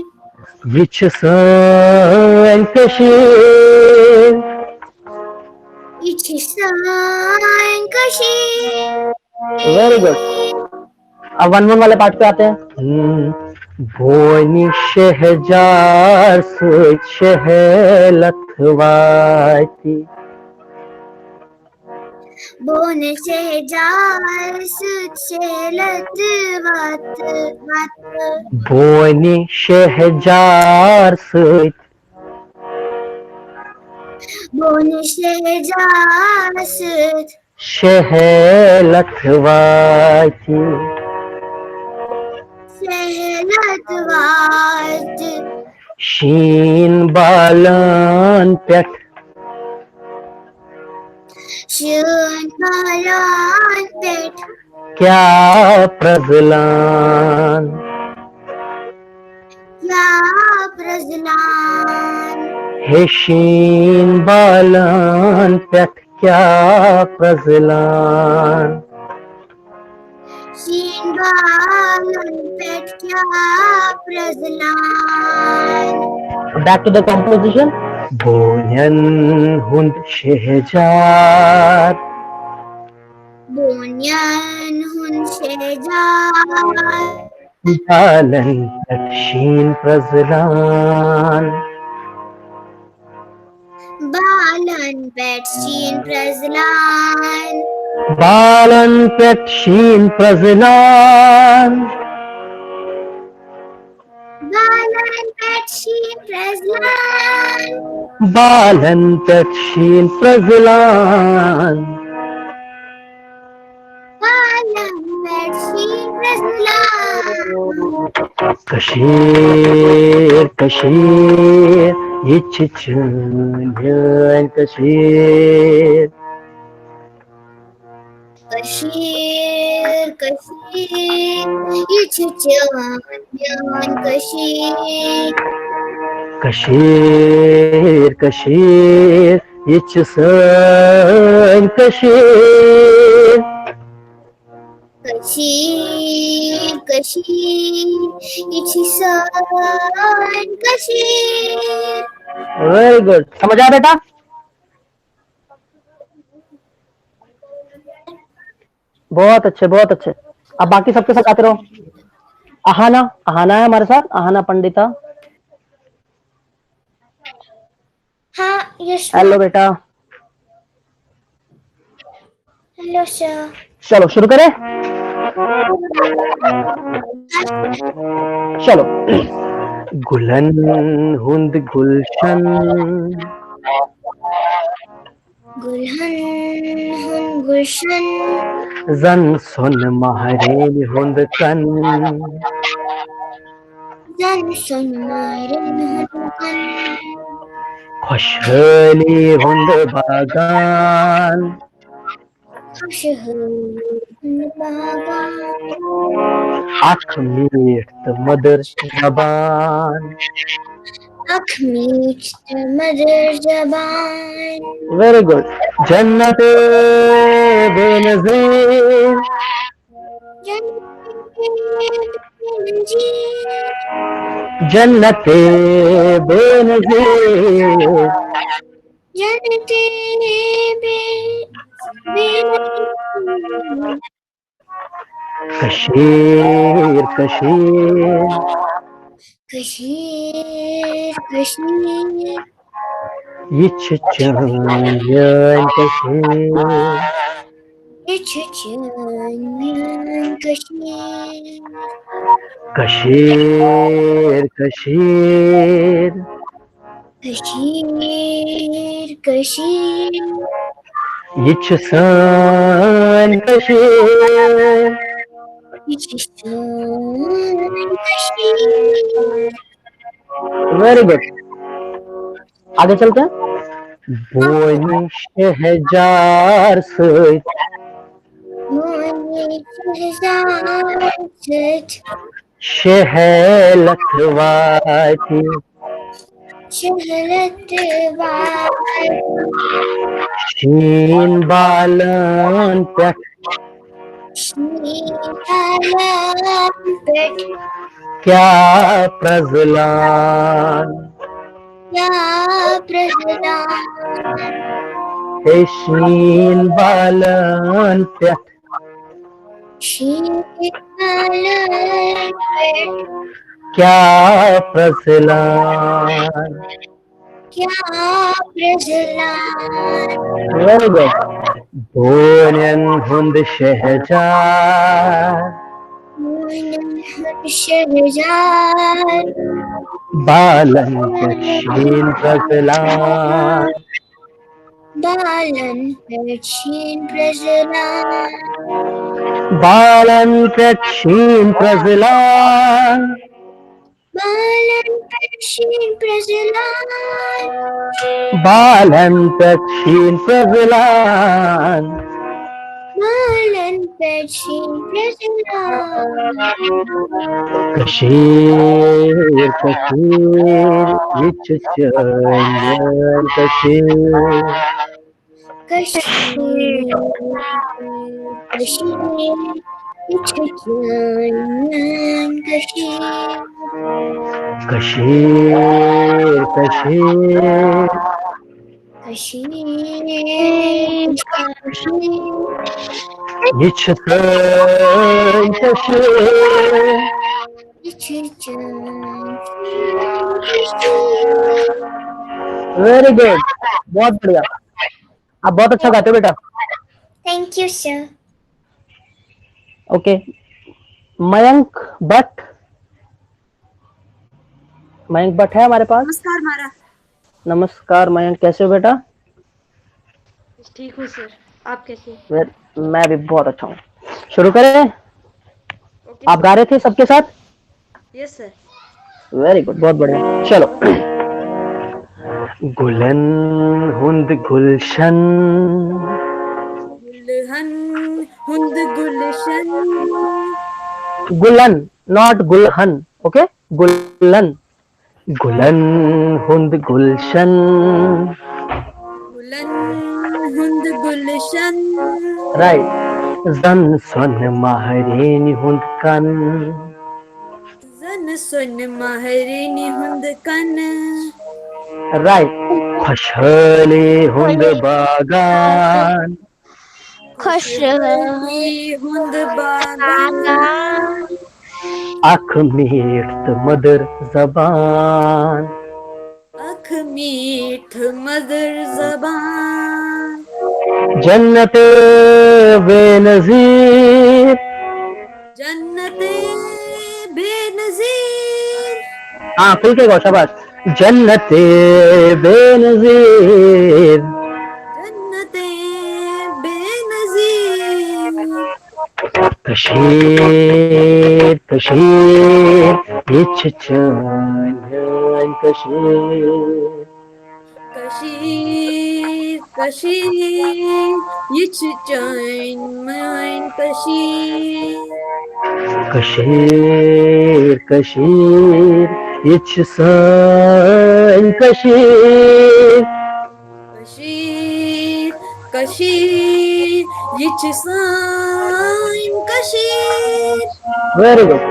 Speaker 2: Yichisan Kashir.
Speaker 3: İçişan kaşir.
Speaker 2: Very good. अब वन वन वाले पार्ट पे आते हैं. Boyni şehcar sıç şehelatvayti.
Speaker 3: Bone şehcar süt şelat vat vat.
Speaker 2: Boyni şehcar sıç
Speaker 3: Bone şehcar süt
Speaker 2: şehelatvayti.
Speaker 3: şelat vat.
Speaker 2: Shin balan pet
Speaker 3: Şun kalan pet.
Speaker 2: kya prajlan.
Speaker 3: Ya prajlan.
Speaker 2: He shin balan pet kya prajlan.
Speaker 3: Shin balan pet kya prajlan.
Speaker 2: Back to the composition. Boyan hund şehcar.
Speaker 3: Bunyan hun şejar.
Speaker 2: Balan pet shin prajlan.
Speaker 3: Balan pet shin prajlan.
Speaker 2: Balan pet shin prajlan.
Speaker 3: Balan pet shin prajlan.
Speaker 2: Balan pet shin prajlan.
Speaker 3: Balan pet shin prajlan.
Speaker 2: Kashir, Kashir, yichichunyan Kashir.
Speaker 3: Kaşir, kaşir, içeceğim kaşir.
Speaker 2: Kashir, Kashir, yichisan Kashir.
Speaker 3: Kaşir, kaşir, içeceğim kaşir.
Speaker 2: Very good. समझ आया बेटा? बहुत अच्छे, बहुत अच्छे. अब बाकी सबके साथ आते रहो. अहाना, अहाना है हमारे साथ. अहाना पंडिता.
Speaker 3: हाँ यश
Speaker 2: हेलो बेटा.
Speaker 3: Hello sir.
Speaker 2: चलो शुरू करें. चलो. गुलन हुंद गुलशन.
Speaker 3: गुलहन हुन गुलशन.
Speaker 2: जन सुन महरेन हुंद कन.
Speaker 3: जन सुन मारन हुन कन.
Speaker 2: खुशहाली हुंद बागान.
Speaker 3: खुश हुन बागान.
Speaker 2: आँख मीट मदर जबान.
Speaker 3: आँख मीठ मदर जबान.
Speaker 2: Very good. जन्नत बेनज़ीर. जन्नत Benazir.
Speaker 3: जन्नते
Speaker 2: Kashir Kashir.
Speaker 3: Kashir Kashir.
Speaker 2: Yichichunyan Kashir.
Speaker 3: İçeceğim kaşir.
Speaker 2: Kashir Kashir.
Speaker 3: Kaşir kaşir.
Speaker 2: Yichisan Kashir.
Speaker 3: İçeceğim kaşir.
Speaker 2: Very good. आगे चलते हैं. बोनी शहजार sıç.
Speaker 3: Moni şehzat.
Speaker 2: Şehelatvayti.
Speaker 3: शहरत वार
Speaker 2: शीन बालन पेट
Speaker 3: शीतलन पेट
Speaker 2: क्या प्रजलान
Speaker 3: या प्रहलाद
Speaker 2: हे शीन बालन पेट
Speaker 3: शीतलन पेट
Speaker 2: क्या प्रजलान
Speaker 3: क्या प्रहलाद
Speaker 2: वेरी गुड बोनन हुंद शहजार
Speaker 3: शहजाद
Speaker 2: बालन शीन प्रजलान
Speaker 3: बालन पेट प्रहलाद
Speaker 2: बालन शीन प्रजलान
Speaker 3: बालन पेट प्रहलाद
Speaker 2: बालन शीन प्रजलान
Speaker 3: बालन पेट प्रहलाद
Speaker 2: कशीर कशीर विच चंदन कशीर
Speaker 3: कशीर कशीर इच्छान कशीर
Speaker 2: कशीर कशीर
Speaker 3: कशीर
Speaker 2: विच चंदन कशीर वेरी गुड बहुत बढ़िया आप बहुत अच्छा गाते हो बेटा
Speaker 3: thank you sir
Speaker 2: okay Mayank Bhatt है हमारे पास
Speaker 4: नमस्कार मारा।
Speaker 2: नमस्कार मयंक कैसे हो बेटा
Speaker 4: ठीक हूँ सर, आप कैसे?
Speaker 2: मैं भी बहुत अच्छा हूँ शुरू करें आप गा रहे थे सबके साथ
Speaker 4: यस सर।
Speaker 2: वेरी गुड बहुत बढ़िया चलो गुलन हुंद गुलशन
Speaker 4: गुलहन हुंद गुलशन
Speaker 2: गुलन नॉट गुलहन ओके गुलन गुलन हुंद गुलशन
Speaker 4: गुलन हुंद गुलशन
Speaker 2: राइट जन सन महरेन हुंद कन
Speaker 4: जन सुन महरिनी हुंद कन
Speaker 2: राइट खुशहाली हुंद बागान
Speaker 4: खुशहाली हुंद बागान
Speaker 2: अख मीठ मधुर जबान
Speaker 4: अख मीठ मधुर जबान
Speaker 2: जन्नत बेनजीर
Speaker 4: जन्नते बेनजीर
Speaker 2: हाँ खुल के गो शाबाश जन्नत बेनजीर
Speaker 4: जन्नते बेनजीर
Speaker 2: कशीर कशीर इच चंदन कशीर
Speaker 4: कशीर कशीर यिच चैन mein कशीर
Speaker 2: कशीर कशीर इच सन कशीर
Speaker 4: कशीर कशीर यिच साइन कशीर
Speaker 2: वेरी गुड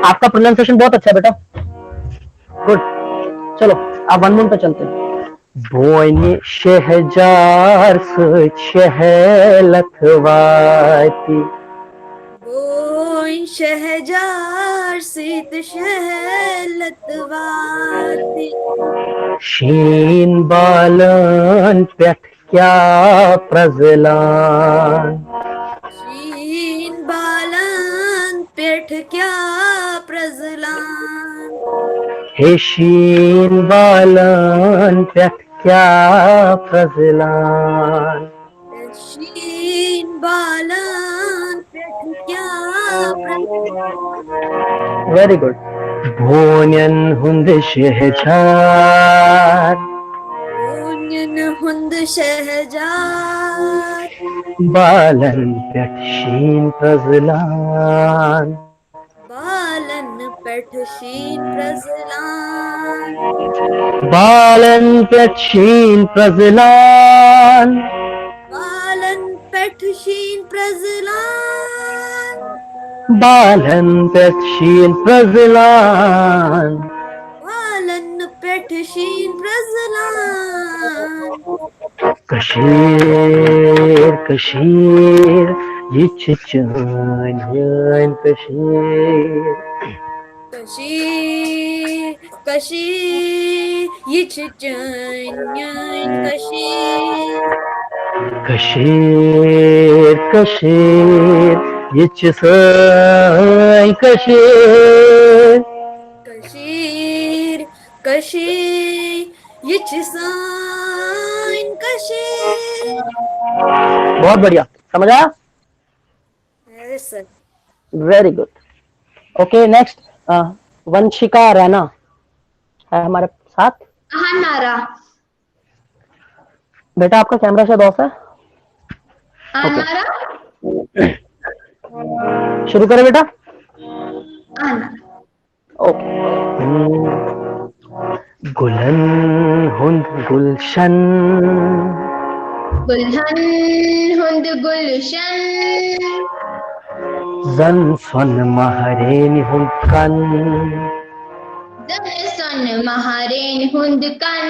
Speaker 2: आपका प्रोनाउंसिएशन बहुत अच्छा है बेटा गुड चलो आप वन मून पे चलते हैं बोनी शहजार शहलत वाती
Speaker 4: बोइन शहजार सीत शहलतवाती
Speaker 2: शीन बालन पेट क्या प्रजलान
Speaker 4: शीन बालन पेठ क्या प्रजलान
Speaker 2: हे शीन बालन पेट क्या प्रजलान
Speaker 4: शीन बालन पेठ क्या प्रजलान
Speaker 2: वेरी गुड भोनन हुंद शहजार
Speaker 4: ऊनियन हुंद शहजार
Speaker 2: बालन पेट शीन प्रजलान
Speaker 4: बालन पेठ शीन प्रजलान
Speaker 2: बालन पेटशीन प्रजलान
Speaker 7: बालन पेटशीन प्रजलान
Speaker 2: बालन पेटशीन प्रजलान
Speaker 7: बालन पेटशीन प्रजलान
Speaker 2: कशीर कशीर ये चचान यान कशीर
Speaker 7: कशीर कशीर ये चचान कशीर
Speaker 2: कशीर कशीर ये चचान कशीर
Speaker 7: कशीर कशीर ये चचान कशीर।
Speaker 2: बहुत बढ़िया, समझ आया?
Speaker 7: Yes sir.
Speaker 2: Very good. Okay next, Vanshika Raina है हमारे साथ।
Speaker 4: हाँ नारा।
Speaker 2: बेटा आपका कैमरा शायद ऑफ है।
Speaker 4: हाँ नारा।
Speaker 2: शुरू करें बेटा।
Speaker 4: हाँ नारा।
Speaker 2: ओके। गुलन हुंद गुलशन
Speaker 4: गुलहन हुंद गुलशन
Speaker 2: जन सन महरेन हुंद कन
Speaker 4: जन सन महारेन हुंद कन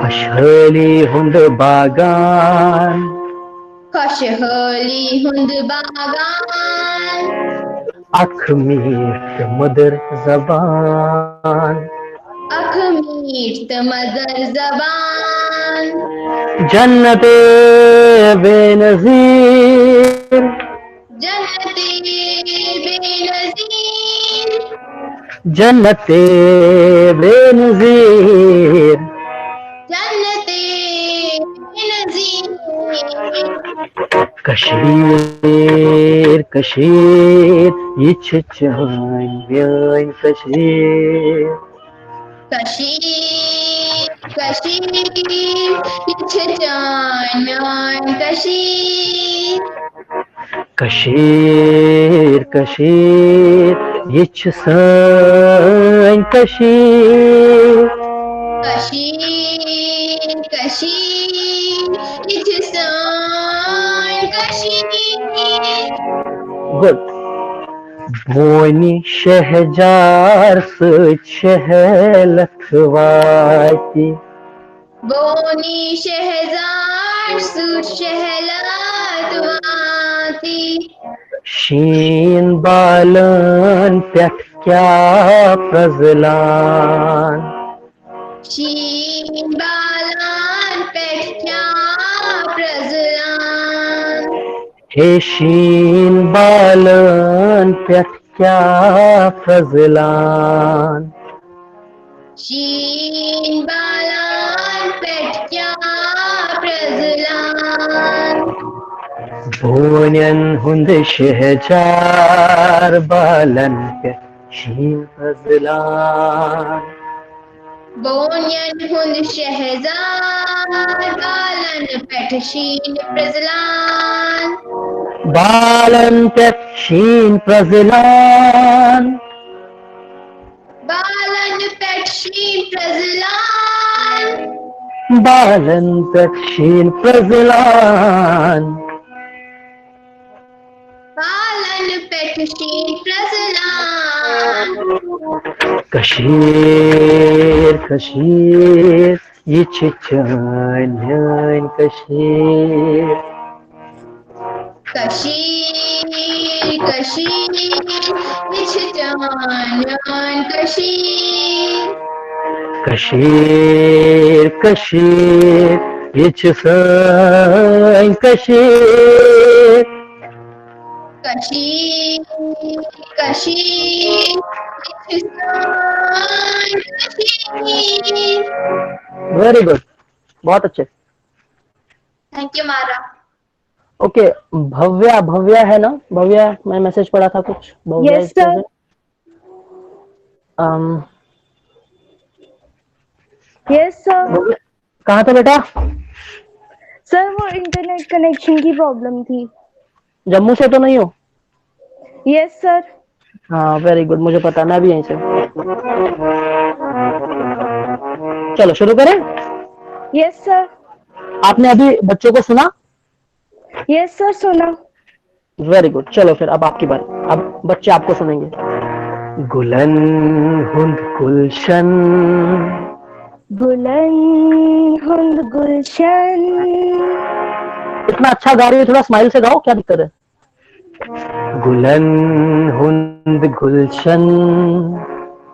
Speaker 2: खुशहाली हुंद बागान
Speaker 4: खुशहाली हुंद बागान
Speaker 2: अख मीठ मधुर जबान
Speaker 4: अख मीठ मदर जबान
Speaker 2: जन्नते बेनज़ीर
Speaker 4: जन्नती बेनज़ीर
Speaker 2: जन्नते बेनज़ीर
Speaker 4: जन्नती बेनज़ीर
Speaker 2: कशीर कशीर ये चचान ब्यान कशीर
Speaker 4: कशीर कशीर चचान कशीर
Speaker 2: कशीर कशीर ये चसान कशीर
Speaker 4: कशीर कशीर चचान कशीर।
Speaker 2: गुड। बोनी शहजार शहलखवाती
Speaker 4: बोनी शहजार सूट शहलात वाती
Speaker 2: शीन बालन पेट क्या प्रजलान
Speaker 4: शीन बालान पेठ्या प्रजलान
Speaker 2: हे शीन बालन पेट क्या प्रजलान
Speaker 4: शीन बालान पेठ्या प्रजलान
Speaker 2: बोनन हुंद शहजार बालन पेट शीन प्रजलान
Speaker 4: बोनियन हुंद शहजार बालन पेठ शीन प्रजलान
Speaker 2: बालन पेट शीन प्रजलान
Speaker 4: बालन पेठ शीन प्रजलान
Speaker 2: बालन पेट शीन प्रजलान
Speaker 4: बालन पेठ शीन प्रजलान
Speaker 2: कशीर कशीर ये चचान कशीर
Speaker 4: कशीर कशीर चचान कशीर
Speaker 2: कशीर कशीर ये चचान कशीर
Speaker 4: कशीर कशीर चचान कशीर।
Speaker 2: वेरी गुड, बहुत अच्छे।
Speaker 4: थैंक यू मारा।
Speaker 2: ओके भव्या, भव्या है ना? भव्या मैं मैसेज पढ़ा था कुछ। Bhavya
Speaker 5: Yes, sir. Yes sir.
Speaker 2: कहाँ था बेटा?
Speaker 5: सर वो इंटरनेट कनेक्शन की प्रॉब्लम थी।
Speaker 2: जम्मू से तो नहीं हो?
Speaker 5: Yes sir.
Speaker 2: हाँ वेरी गुड, मुझे पता, मैं भी यहीं से हूँ। चलो शुरू करें।
Speaker 5: Yes sir.
Speaker 2: आपने अभी बच्चों को सुना?
Speaker 5: यस सर, सुना।
Speaker 2: वेरी गुड, चलो फिर अब आपकी बारी, अब बच्चे आपको सुनेंगे। गुलन हुंद गुलशन,
Speaker 5: बुलंद हुंद गुलशन,
Speaker 2: इतना अच्छा गा रही है, थोड़ा स्माइल से गाओ, क्या दिक्कत है? गुलन हुंद गुलशन,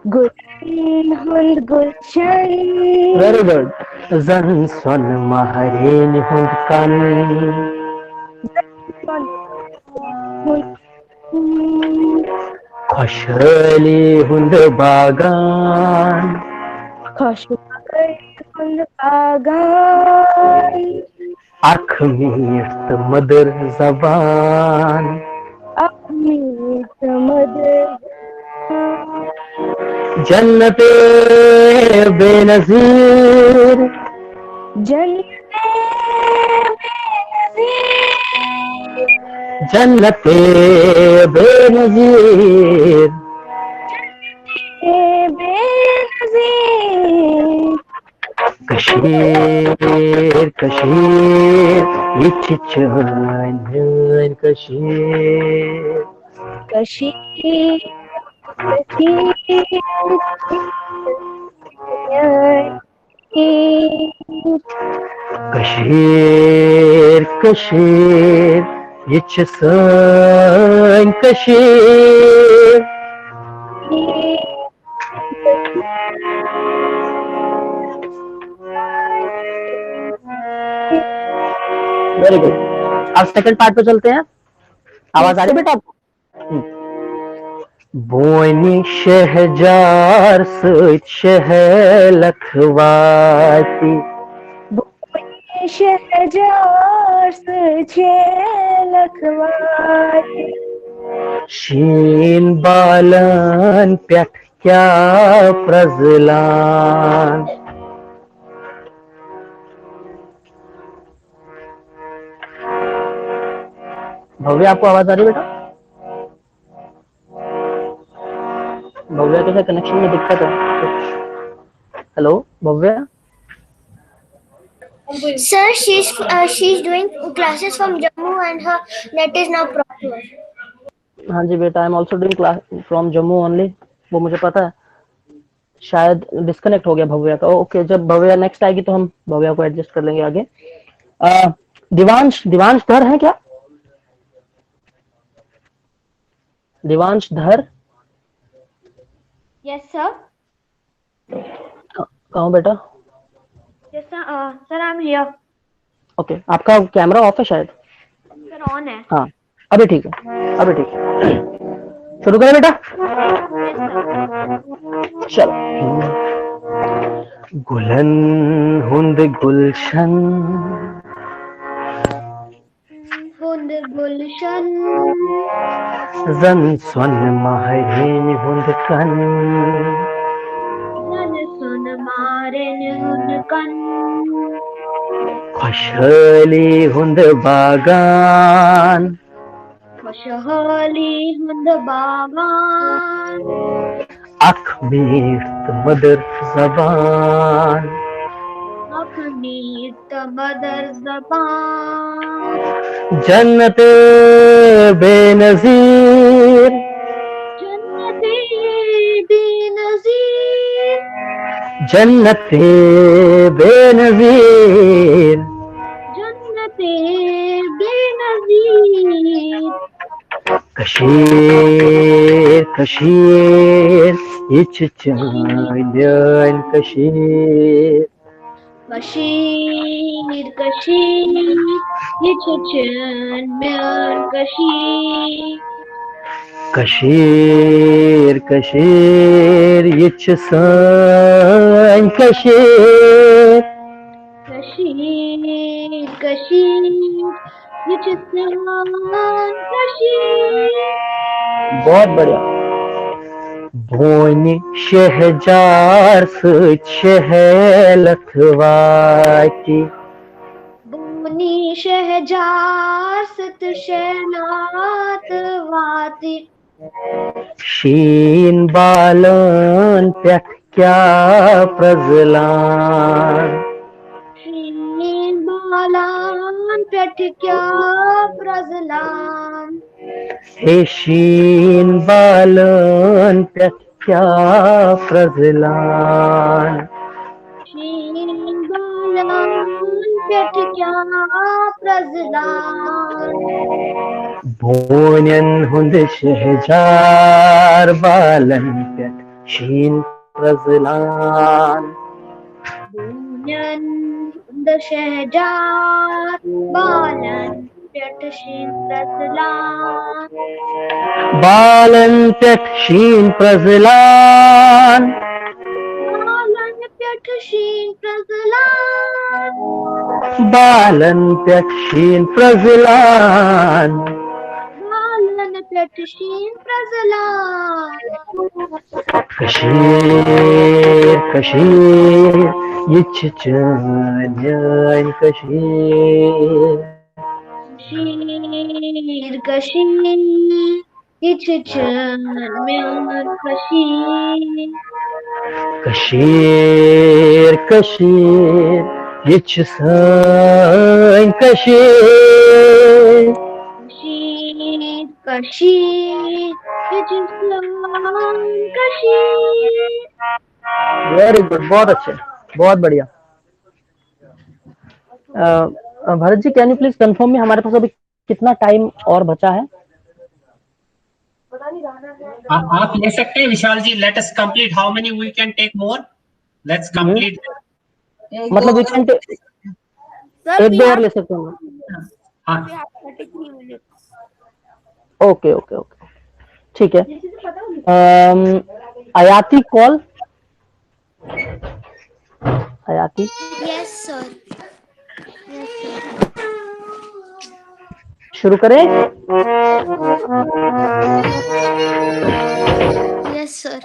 Speaker 5: गुलन हुंद गुलशन,
Speaker 2: वेरी गुड। जन सन महरेन हुंद कन, खुशली हुंद बागान,
Speaker 5: खुशबू हुंद बागान,
Speaker 2: अख मीत मधुर जबान,
Speaker 5: अमीत मधुर
Speaker 2: जन्नते बेनजीर,
Speaker 5: जन्नते बेनज़ीर,
Speaker 2: जन्नते बेनजीर,
Speaker 5: बेनज़ीर,
Speaker 2: कशीर कशीर इच चान कशीर,
Speaker 5: कशीर
Speaker 2: कशीर कशीर इच सान कशीर। वेरी गुड, अब सेकंड पार्ट पे चलते हैं। आवाज आ रही है बेटा आपको? बोनी शहजार सच शहलखवाती,
Speaker 5: शहजार से लखवाती,
Speaker 2: शीन बालन प्यट क्या प्रजलान। भव्य आपको आवाज आ रही है बेटा? भव्या के साथ कनेक्शन में दिक्कत है। Hello Bhavya.
Speaker 3: Sir, she's doing classes from Jammu and her net is not proper.
Speaker 2: हाँ जी बेटा, I am also doing class from Jammu only, वो मुझे पता है, शायद डिस्कनेक्ट हो गया भव्या का। ओके, जब भव्या नेक्स्ट आएगी तो हम भव्या को एडजस्ट कर लेंगे आगे। दिवांश, दिवांश धर है क्या? दिवांश धर।
Speaker 4: Yes sir.
Speaker 2: कहाँ बेटा?
Speaker 4: Yes sir, I am here.
Speaker 2: Okay, आपका कैमरा ऑफ है शायद।
Speaker 4: सर ऑन है।
Speaker 2: हाँ अभी ठीक है, अभी ठीक है। शुरू करें बेटा? चलो। गुलन हुंद गुलशन,
Speaker 4: हुंद गुलशन,
Speaker 2: जन स्वन महरेन हुंद कन,
Speaker 4: जन सुन मारेन हुंद कन,
Speaker 2: खुशली हुंद बागान,
Speaker 4: खुशहाली हुंद बागान,
Speaker 2: अख मीत मधुर जबान,
Speaker 4: अखमीत मदर जबान,
Speaker 2: जन्नते बेनजीर,
Speaker 4: जन्नते बेनज़ीर,
Speaker 2: जन्नते बेनजीर,
Speaker 4: जन्नते बेनज़ीर,
Speaker 2: कशीर कशीर इच चांदन कशीर,
Speaker 4: कशीर कशीर ये चचन म्यान कशीर,
Speaker 2: कशीर कशीर इच सान कशीर,
Speaker 4: कशीर कशीर ये चचन कशीर।
Speaker 2: बहुत बढ़िया। बोनी शहजार सच शहलखवाती,
Speaker 4: बोनी शहजार सत शहनात वाती,
Speaker 2: शीन बालन पेट क्या प्रजलान
Speaker 4: शीन बालान पेट क्या प्रजलान
Speaker 2: हे शीन बालन पेट क्या प्रजलान
Speaker 4: शीन बालान पेट क्या प्रजलान
Speaker 2: बोनन हुंद शहजार बालन पेट शीन प्रजलान
Speaker 4: Bunyan the Shahjar Balan Petashin Praslan
Speaker 2: बालन पेट शीन प्रजलान
Speaker 4: Balan Petashin Praslan
Speaker 2: बालन पेट शीन प्रजलान
Speaker 4: Balan Petashin Praslan
Speaker 2: कशीर कशीर ये चचन Kashir
Speaker 4: Kashir Kashir Ichichan Myan Kashir
Speaker 2: कशीर कशीर ये चसन कशीर
Speaker 4: Kashir Ichichan Kashir
Speaker 2: very good, बहुत अच्छे, बहुत बढ़िया। Bharat ji, can you please confirm में हमारे पास अभी कितना टाइम और बचा है?
Speaker 1: आप ले सकते हैं Vishal ji. Let us complete, how many we can take more, let's complete.
Speaker 2: मतलब एक दो और ले सकते हैं?
Speaker 1: हाँ,
Speaker 2: ओके ओके ओके, ठीक है। आयाती कॉल, आयाती
Speaker 3: Yes, sir.
Speaker 2: शुरू करें?
Speaker 3: Yes, sir.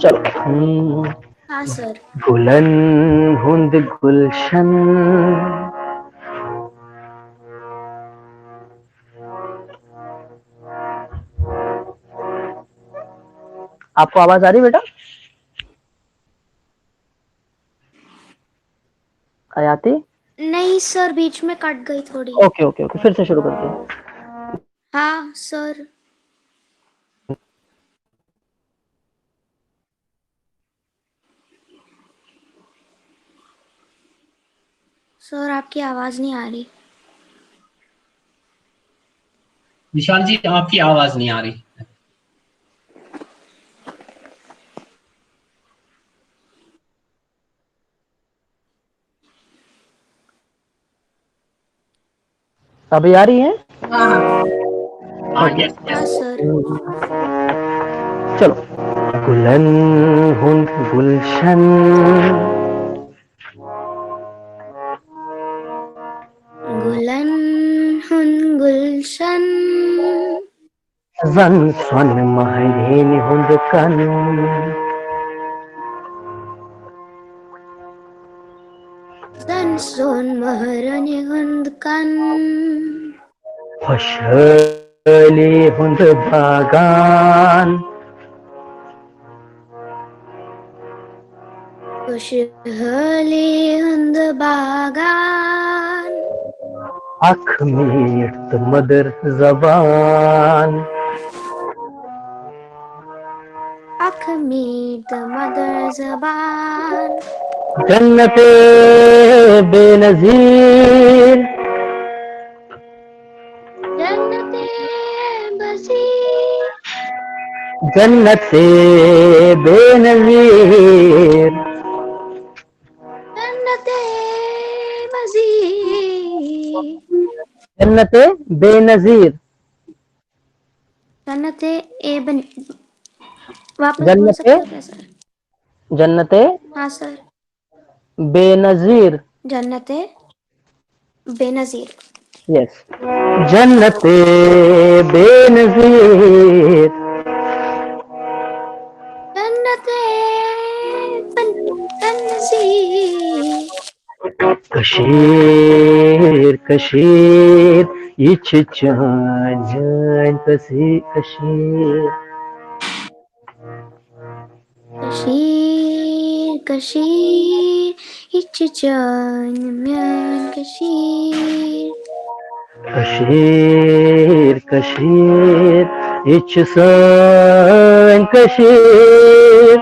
Speaker 2: चलो।
Speaker 3: हाँ sir.
Speaker 2: गुलन हुंद गुलशन, आपको आवाज आ रही बेटा? आयाती?
Speaker 3: नहीं सर, बीच में कट गई थोड़ी।
Speaker 2: ओके ओके ओके, फिर से शुरू करते हैं।
Speaker 3: हाँ सर। सर आपकी आवाज नहीं आ रही।
Speaker 1: विशाल जी आपकी आवाज नहीं आ रही।
Speaker 2: अभी आ रही है?
Speaker 1: हाँ, यस
Speaker 3: हाँ
Speaker 1: यस।
Speaker 3: सर।
Speaker 2: चलो। गुलन हुंद गुलशन,
Speaker 3: गुलन हुन गुलशन,
Speaker 2: जन सन महरेन हुंद कन,
Speaker 3: जन सोन महरनि हुंद कन,
Speaker 2: खुशहाली हुंद बागान,
Speaker 3: खुशहाली हुंद बागान,
Speaker 2: अख मीट मदर जबान,
Speaker 3: अख मीट मदर जबान,
Speaker 2: जन्नते बेनजीर,
Speaker 3: जन्नते बसीर,
Speaker 2: जन्नते बेनजीर,
Speaker 3: जन्नते मजीद,
Speaker 2: जन्नते बेनजीर,
Speaker 3: जन्नते एबन, वापस बोल
Speaker 2: जन्नते
Speaker 3: सकते हो क्या सर?
Speaker 2: जन्नते
Speaker 3: हाँ सर।
Speaker 2: बेनजीर,
Speaker 3: जन्नते बेनजीर,
Speaker 2: यस, जन्नते बेनजीर,
Speaker 3: जन्नते बेनजीर,
Speaker 2: कशीर कशीर इच जान जान कशी कशीर
Speaker 3: Kashir, Kashir, İçeceğim ben Kashir.
Speaker 2: कशीर कशीर इच सान कशीर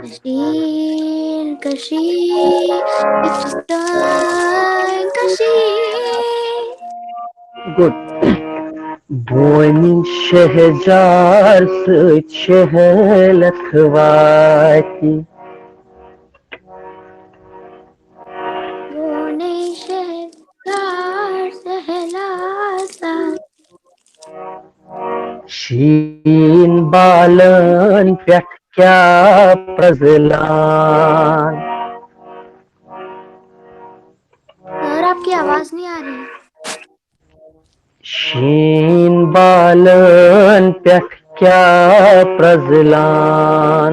Speaker 3: Kashir, Kashir, İçeceğim Kashir.
Speaker 2: Good बोनी शहजार सच शहलत वाती
Speaker 3: वो ने शहर सहलासा.
Speaker 2: शीन बालन प्यट क्या प्रजलान
Speaker 3: सर आपकी आवाज नहीं आ रही.
Speaker 2: शीन बालन प्यट क्या प्रजलान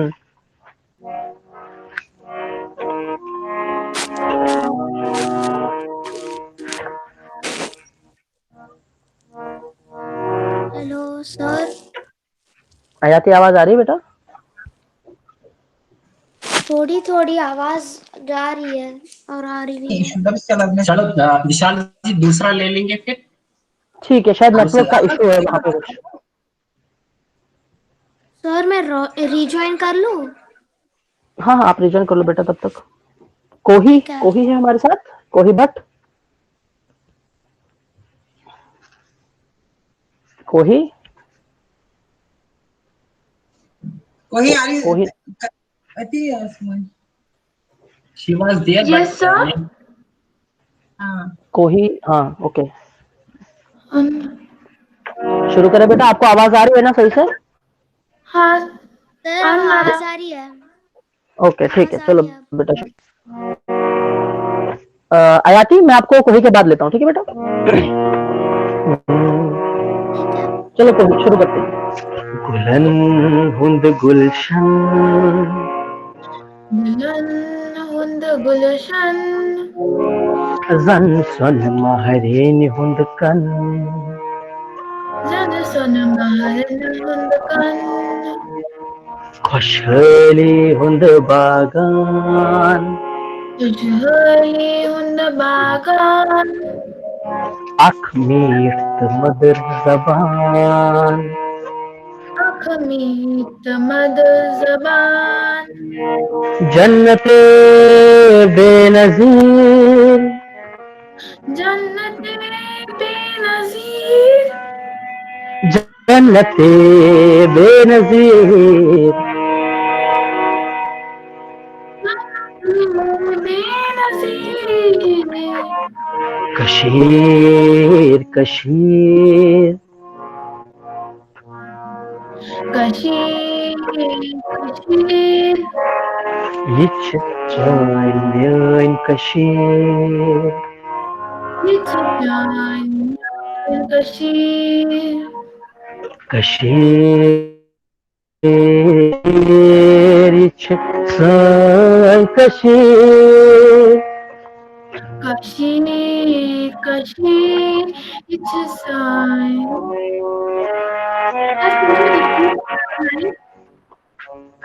Speaker 3: हेलो सर.
Speaker 2: आयाती आवाज आ रही है बेटा
Speaker 3: थोड़ी थोड़ी आवाज जा रही है और आ रही भी है.
Speaker 1: चलो विशाल जी दूसरा ले लेंगे फिर।
Speaker 2: ठीक है शायद नेटवर्क का इशू है वहाँ पे कुछ
Speaker 3: सर मैं रिज्वाइन कर लूं.
Speaker 2: हाँ हाँ आप रिजॉइन कर लो बेटा तब तक कोही
Speaker 3: क्या?
Speaker 2: कोही है हमारे साथ कोही भट्ट कोही
Speaker 8: कोही are you
Speaker 2: कोही
Speaker 8: Ati Asman?
Speaker 1: She was there,
Speaker 4: Yes,
Speaker 1: but
Speaker 4: sir.
Speaker 2: कोही हाँ ओके शुरू करें बेटा आपको आवाज आ रही है ना सही से
Speaker 4: हाँ
Speaker 3: सर आवाज आ रही है.
Speaker 2: ओके ठीक है
Speaker 3: आवाज आ
Speaker 2: चलो
Speaker 3: रही है.
Speaker 2: बेटा आयाती मैं आपको कोही के बाद लेता हूँ ठीक है बेटा
Speaker 3: ठीक है.
Speaker 2: चलो कोही शुरू करते हैं गुलन हुंद गुलशन
Speaker 4: हुंद गुलशन
Speaker 2: जन सन महरेन हुंद कन
Speaker 4: जन सन महरन हुंद कन
Speaker 2: खुशहाली हुंद बागान
Speaker 4: तुझहली हुंद बागान
Speaker 2: अख मीठ मधुर जबान
Speaker 4: अख मीत मधुर जबान
Speaker 2: जन्नते बेनजीर
Speaker 4: जन्नते बेनजीर
Speaker 2: जन्नते बेनजीर
Speaker 4: बेनजीर
Speaker 2: Kashir Kashir
Speaker 4: Kashir Kashir
Speaker 2: Yiç çayın kaşır
Speaker 4: Yetişen Kashir
Speaker 2: kaşır yiç çayın kaşır
Speaker 4: Kashir Kashir yetişen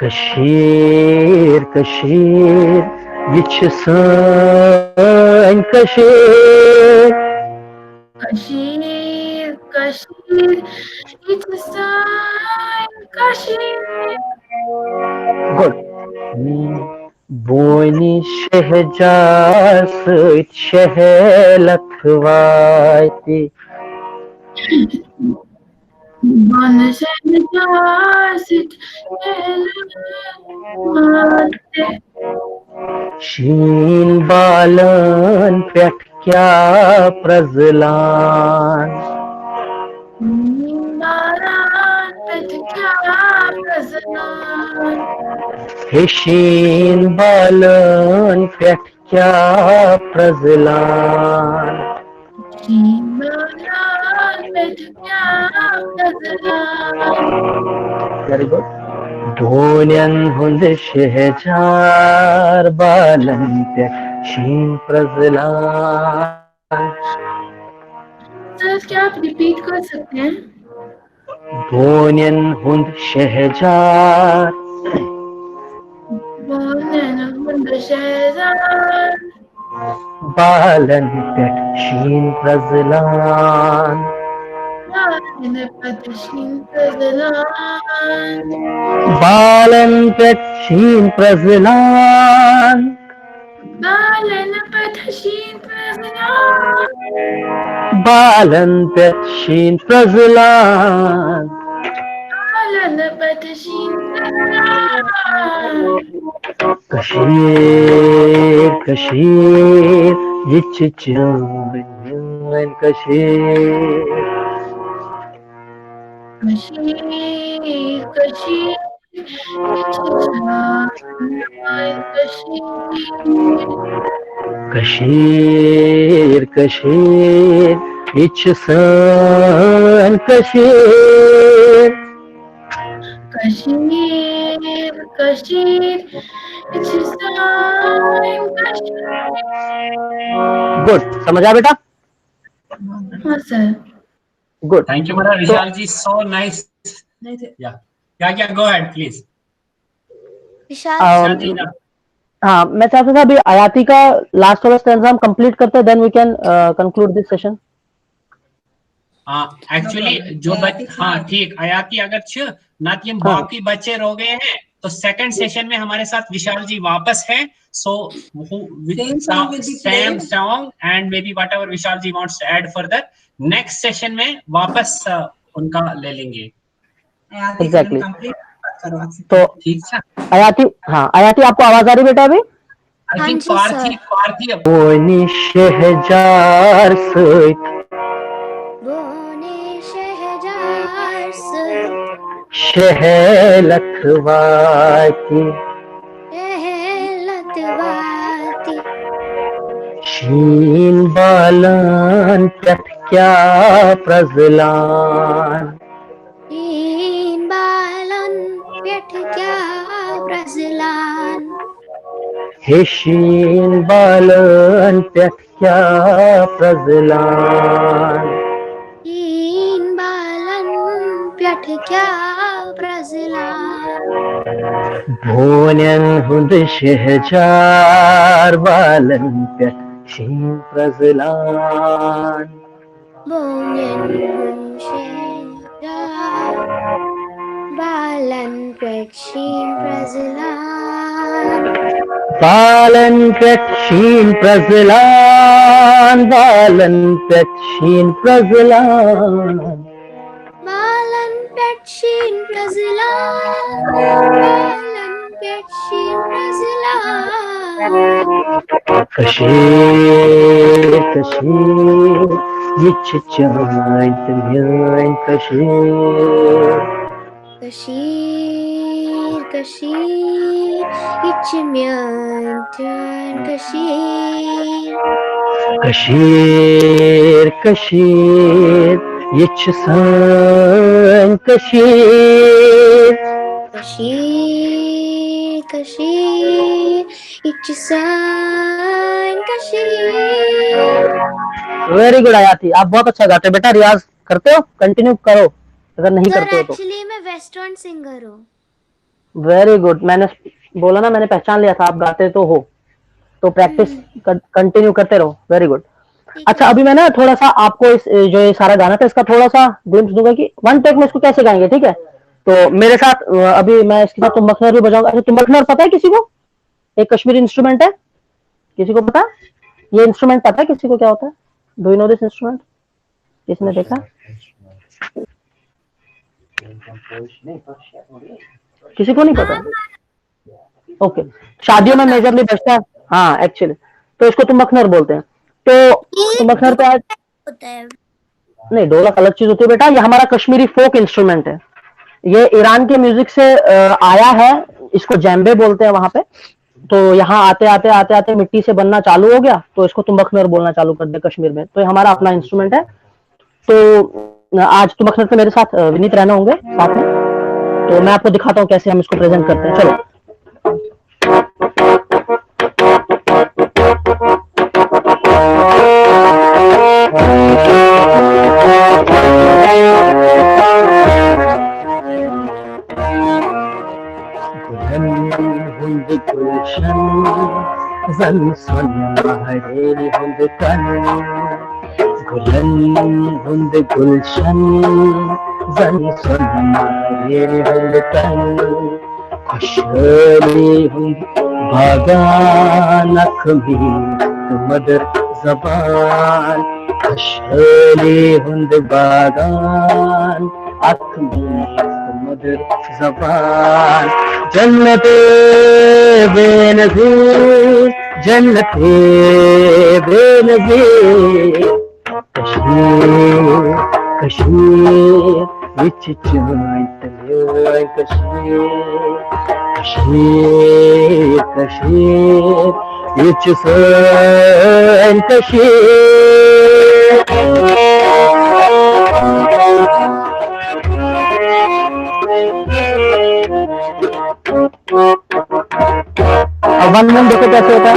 Speaker 2: kaşır kaşır yiç çayın kaşır
Speaker 4: Kashir Kashir yetişen Kashir
Speaker 2: Good. Boyni şehcar sıç şehlatvayti
Speaker 4: Bana sen casit elmate
Speaker 2: Şin balan pet kya prazlan
Speaker 4: Baran petkya prasnan
Speaker 2: Şin balan pet kya prazlan
Speaker 4: Baran petkya prasnan
Speaker 2: Very good. Donian hund shehjar balan pe shin praslan.
Speaker 4: Sir क्या आप रिपीट कर सकते हैं?
Speaker 2: Donian hund shehjar balan pe shin praslan. Balan pe shin praslan. Balan pe shin praslan. Kashmir, Kashmir, yichichan Kashmir. Kashmir, Kashmir, yichichan Kashmir. Good. समझा बेटा?
Speaker 4: हाँ sir.
Speaker 2: Good.
Speaker 1: Thank you, Mara. Vishal ji, so nice. Yeah, go ahead, please.
Speaker 5: Vishal
Speaker 1: Vishal ji, ना.
Speaker 2: हाँ, मैं चाहता था अभी आयाती का लास्ट वाला स्टैंजा हम कंप्लीट करते हैं, then we can conclude this session.
Speaker 1: Actually जो हाँ ठीक आयाती अगर छ ना यम बाकी बच्चे रो गए हैं तो सेकंड सेशन में हमारे साथ विशाल जी वापस हैं. So same song and maybe whatever Vishal ji wants to add further next session में वापस उनका ले लेंगे.
Speaker 2: एग्जैक्टली.
Speaker 8: तो
Speaker 1: ठीक है
Speaker 2: आयाती, हाँ आयाती आपको आवाज आ रही बेटा अभी?
Speaker 1: आई थिंक पार्थी
Speaker 2: बोनी शहजार सैत
Speaker 3: बोने शहजार से
Speaker 2: शहलखवाती
Speaker 3: लतवाती
Speaker 2: शीन बालन पेट क्या प्रजलान.
Speaker 3: तीन बालन पेट क्या प्रजलान.
Speaker 2: हे शीन बालन पेट क्या प्रजलान.
Speaker 3: तीन बालन पेट क्या प्रजलान.
Speaker 2: भोनन हुंद शहजार बालन पेट शीन प्रजलान.
Speaker 3: बोनेन शहजार बालन पेट शीन प्रजलान.
Speaker 2: बालन पेट शीन प्रजलान. बालन पेट शीन प्रजलान.
Speaker 3: बालन पेट शीन प्रजलान. बालन पेट शीन प्रजलान.
Speaker 2: Kashmir, Kashmir, yichichan mian Kashmir.
Speaker 3: Kashmir, Kashmir, içimden Kashmir.
Speaker 2: Kashmir, Kashmir, yichisan Kashmir.
Speaker 3: Kashmir, Kashmir, içimden Kashmir.
Speaker 2: Very good आयाती, आप बहुत अच्छा गाते हो बेटा. रियाज करते हो? कंटिन्यू करो अगर नहीं
Speaker 3: सर
Speaker 2: करते हो तो.
Speaker 3: एक्चुअली मैं वेस्टर्न सिंगर हूँ.
Speaker 2: Very good. मैंने बोला ना, मैंने पहचान लिया था आप गाते तो हो, तो प्रैक्टिस कंटिन्यू करते रहो. Very good. अच्छा, अभी मैं ना थोड़ा सा आपको इस जो ये सारा गाना था इसका थोड़ा सा ग्लिम्स दूंगा कि वन टेक में इसको कैसे गाएंगे. ठीक है, तो मेरे साथ अभी मैं इसके साथ तुम्बक नर भी बजाऊंगा. अच्छा, तुम्बक नर पता है किसी को? एक कश्मीरी इंस्ट्रूमेंट है, किसी को पता? ये इंस्ट्रूमेंट पता है किसी को क्या होता है? Do you know this instrument? किसने देखा? किसी को नहीं पता? ओके, शादियों में मेजरली बजता है. हाँ एक्चुअली, तो इसको तुम्बक नर बोलते हैं. तो तुम्बक नर पे आज
Speaker 3: होता है.
Speaker 2: नहीं, ढोलक अलग चीज होती है बेटा. ये हमारा कश्मीरी फोक इंस्ट्रूमेंट है. ये ईरान के म्यूजिक से आया है. इसको जैम्बे बोलते हैं वहां पे. तो यहाँ आते आते आते आते मिट्टी से बनना चालू हो गया, तो इसको तुम्बक नर बोलना चालू कर दिया कश्मीर में. तो ये हमारा अपना इंस्ट्रूमेंट है. तो आज तुम्बक नर पे मेरे साथ विनीत रहना होंगे साथ में. तो मैं आपको दिखाता हूँ कैसे हम इसको प्रेजेंट करते हैं। चलो गुलशन जन खुशली बागान अखमी मदर जबान खुशली बागान अखमी मदर जबान जन्नते बेनज़ीर जन्नते बेनज़ीर कश्मीर कश्मीर विच चांद कश्मीर कश्मीर कश्मीर विच सन वन देखो कैसे होता है।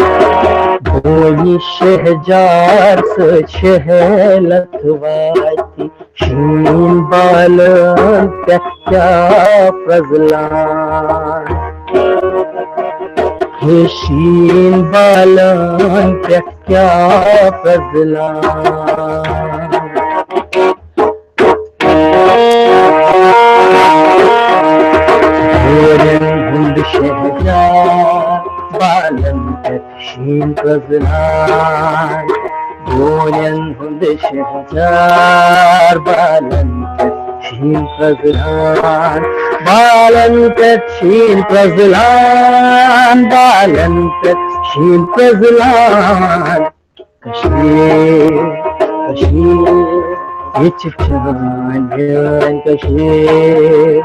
Speaker 2: बोली शहजार से शहलत वाती शीन बालन क्या फजलान शीन बालन क्या फजलान हिंद शहजार बालन शीन फजलान बोलन हिंद शहजार बालन शीन फजलान बालन शीन फजलान बालन शीन फजलान कश्मीर कश्मीर विच चांद कश्मीर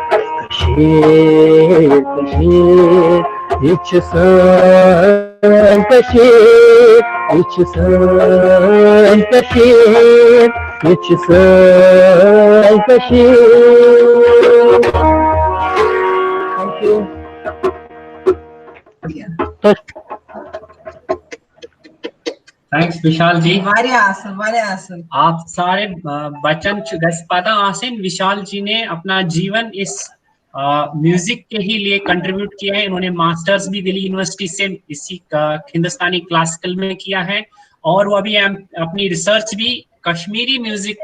Speaker 2: कश्मीर कश्मीर विच सन कश्मीर विच सन कश्मीर विच सन Kashmir. Thank you.
Speaker 1: Thanks Vishal ji.
Speaker 8: वारिया आसन
Speaker 1: आप सारे बच्चन गस पता आसिन विशाल जी ने अपना जीवन इस म्यूजिक के ही लिए कंट्रीब्यूट किया है। इन्होंने मास्टर्स भी दिल्ली यूनिवर्सिटी से इसी हिंदुस्तानी क्लासिकल में किया है और वो अभी अपनी रिसर्च भी कश्मीरी म्यूजिक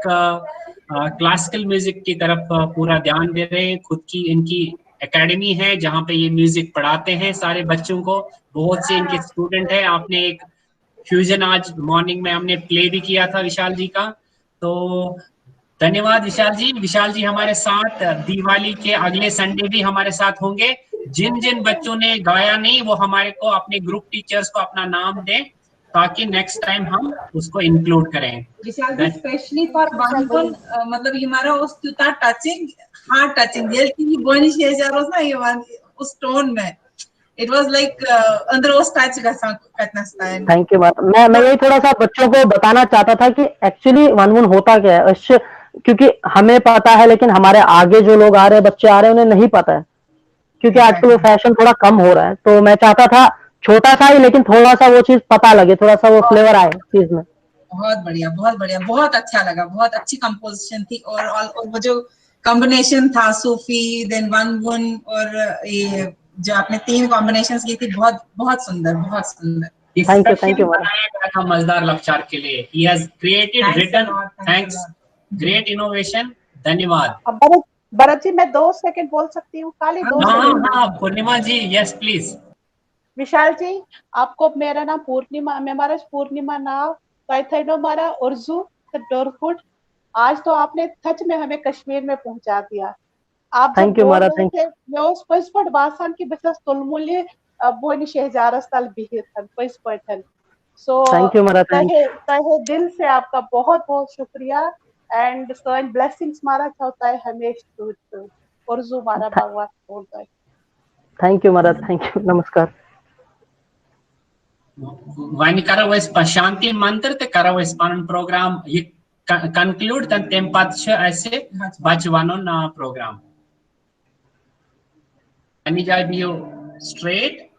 Speaker 1: क्लासिकल म्यूजिक की तरफ पूरा ध्यान दे रहे हैं। खुद की इनकी एकेडमी है जहाँ पे ये म्यूजिक पढ़ाते हैं सारे बच्चों को। बहुत से इनके स्टूडेंट हैं। आपने एक फ्यूजन आज मॉर्निंग में हमने प्ले भी किया था विशाल जी का, तो धन्यवाद विशाल जी। विशाल जी हमारे साथ दिवाली के अगले संडे भी हमारे साथ होंगे। जिन जिन बच्चों ने गाया नहीं वो हमारे को अपने ग्रुप टीचर्स को अपना नाम दें ताकि नेक्स्ट टाइम हम उसको इंक्लूड करें।
Speaker 8: विशाल जी स्पेशली फॉर वन मतलब हमारा उस तुता टचिंग हार्ट टचिंग दिल की बोनी शेजारों ना ये उस टोन में इट वाज लाइक अंदर उस टच का कितना स्टाइल।
Speaker 2: Thank you. मैं यही थोड़ा सा बच्चों को बताना चाहता था कि एक्चुअली वन होता क्या है, क्योंकि हमें पता है लेकिन हमारे आगे जो लोग आ रहे हैं बच्चे आ रहे हैं उन्हें नहीं पता है, क्योंकि आजकल वो फैशन थोड़ा कम हो रहा है। तो मैं चाहता था छोटा सा ही लेकिन थोड़ा सा वो चीज पता लगे, थोड़ा सा वो फ्लेवर आए चीज में।
Speaker 8: बहुत बढ़िया बहुत अच्छा लगा। बहुत अच्छी कंपोजिशन थी और वो जो कॉम्बिनेशन था सूफी देन वन और ये जो आपने 3 कॉम्बिनेशंस की थी बहुत सुंदर बहुत सुंदर।
Speaker 2: थैंक यू
Speaker 1: मजेदार लक्चार के लिए he has created written thanks great innovation। धन्यवाद।
Speaker 9: भरत जी मैं 2 सेकंड बोल सकती हूँ खाली 2 सेकंड।
Speaker 1: हाँ पूर्णिमा जी यस प्लीज।
Speaker 9: विशाल जी आपको मेरा नाम पूर्णिमा पूर्णिमा नाम कैथेनो मारा उर्जू डोरफुट। आज तो आपने सच में हमें कश्मीर में पहुंचा दिया। आप
Speaker 2: थैंक यू मारा थैंक यू।
Speaker 9: मैं उस पसपट बासान की बस तुलमुले बोनी शहजारस्ताल बिहिरथन पसपटन। सो
Speaker 2: थैंक यू मारा
Speaker 9: तहे दिल से आपका बहुत बहुत शुक्रिया एंड सो ब्लेसिंग्स मारा चाहता है हमेशा उर्जू मारा भगवान बोलता है।
Speaker 2: थैंक यू मारा थैंक यू नमस्कार।
Speaker 1: वाइन करो इस शांति मंत्र ते करो इस पान प्रोग्राम ये कंक्लूड तन तेम पद छ ऐसे बच वनो ना programme. Anijay, be you straight.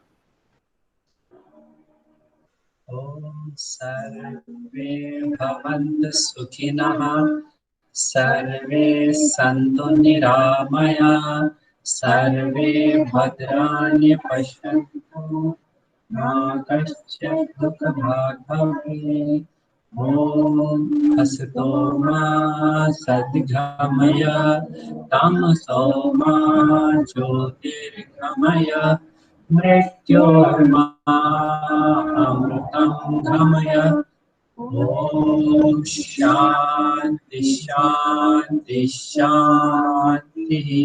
Speaker 1: Om sarve bhavantu sukhinah, sarve santu niramaya, sarve bhadrani pashyantu, ma kaschit dukhabhag bhavet. Om asato ma sadgamaya, tamaso ma jyotirgamaya, मृत्योर्मामृतं गमय. ॐ शान्ति शान्ति शान्तिः.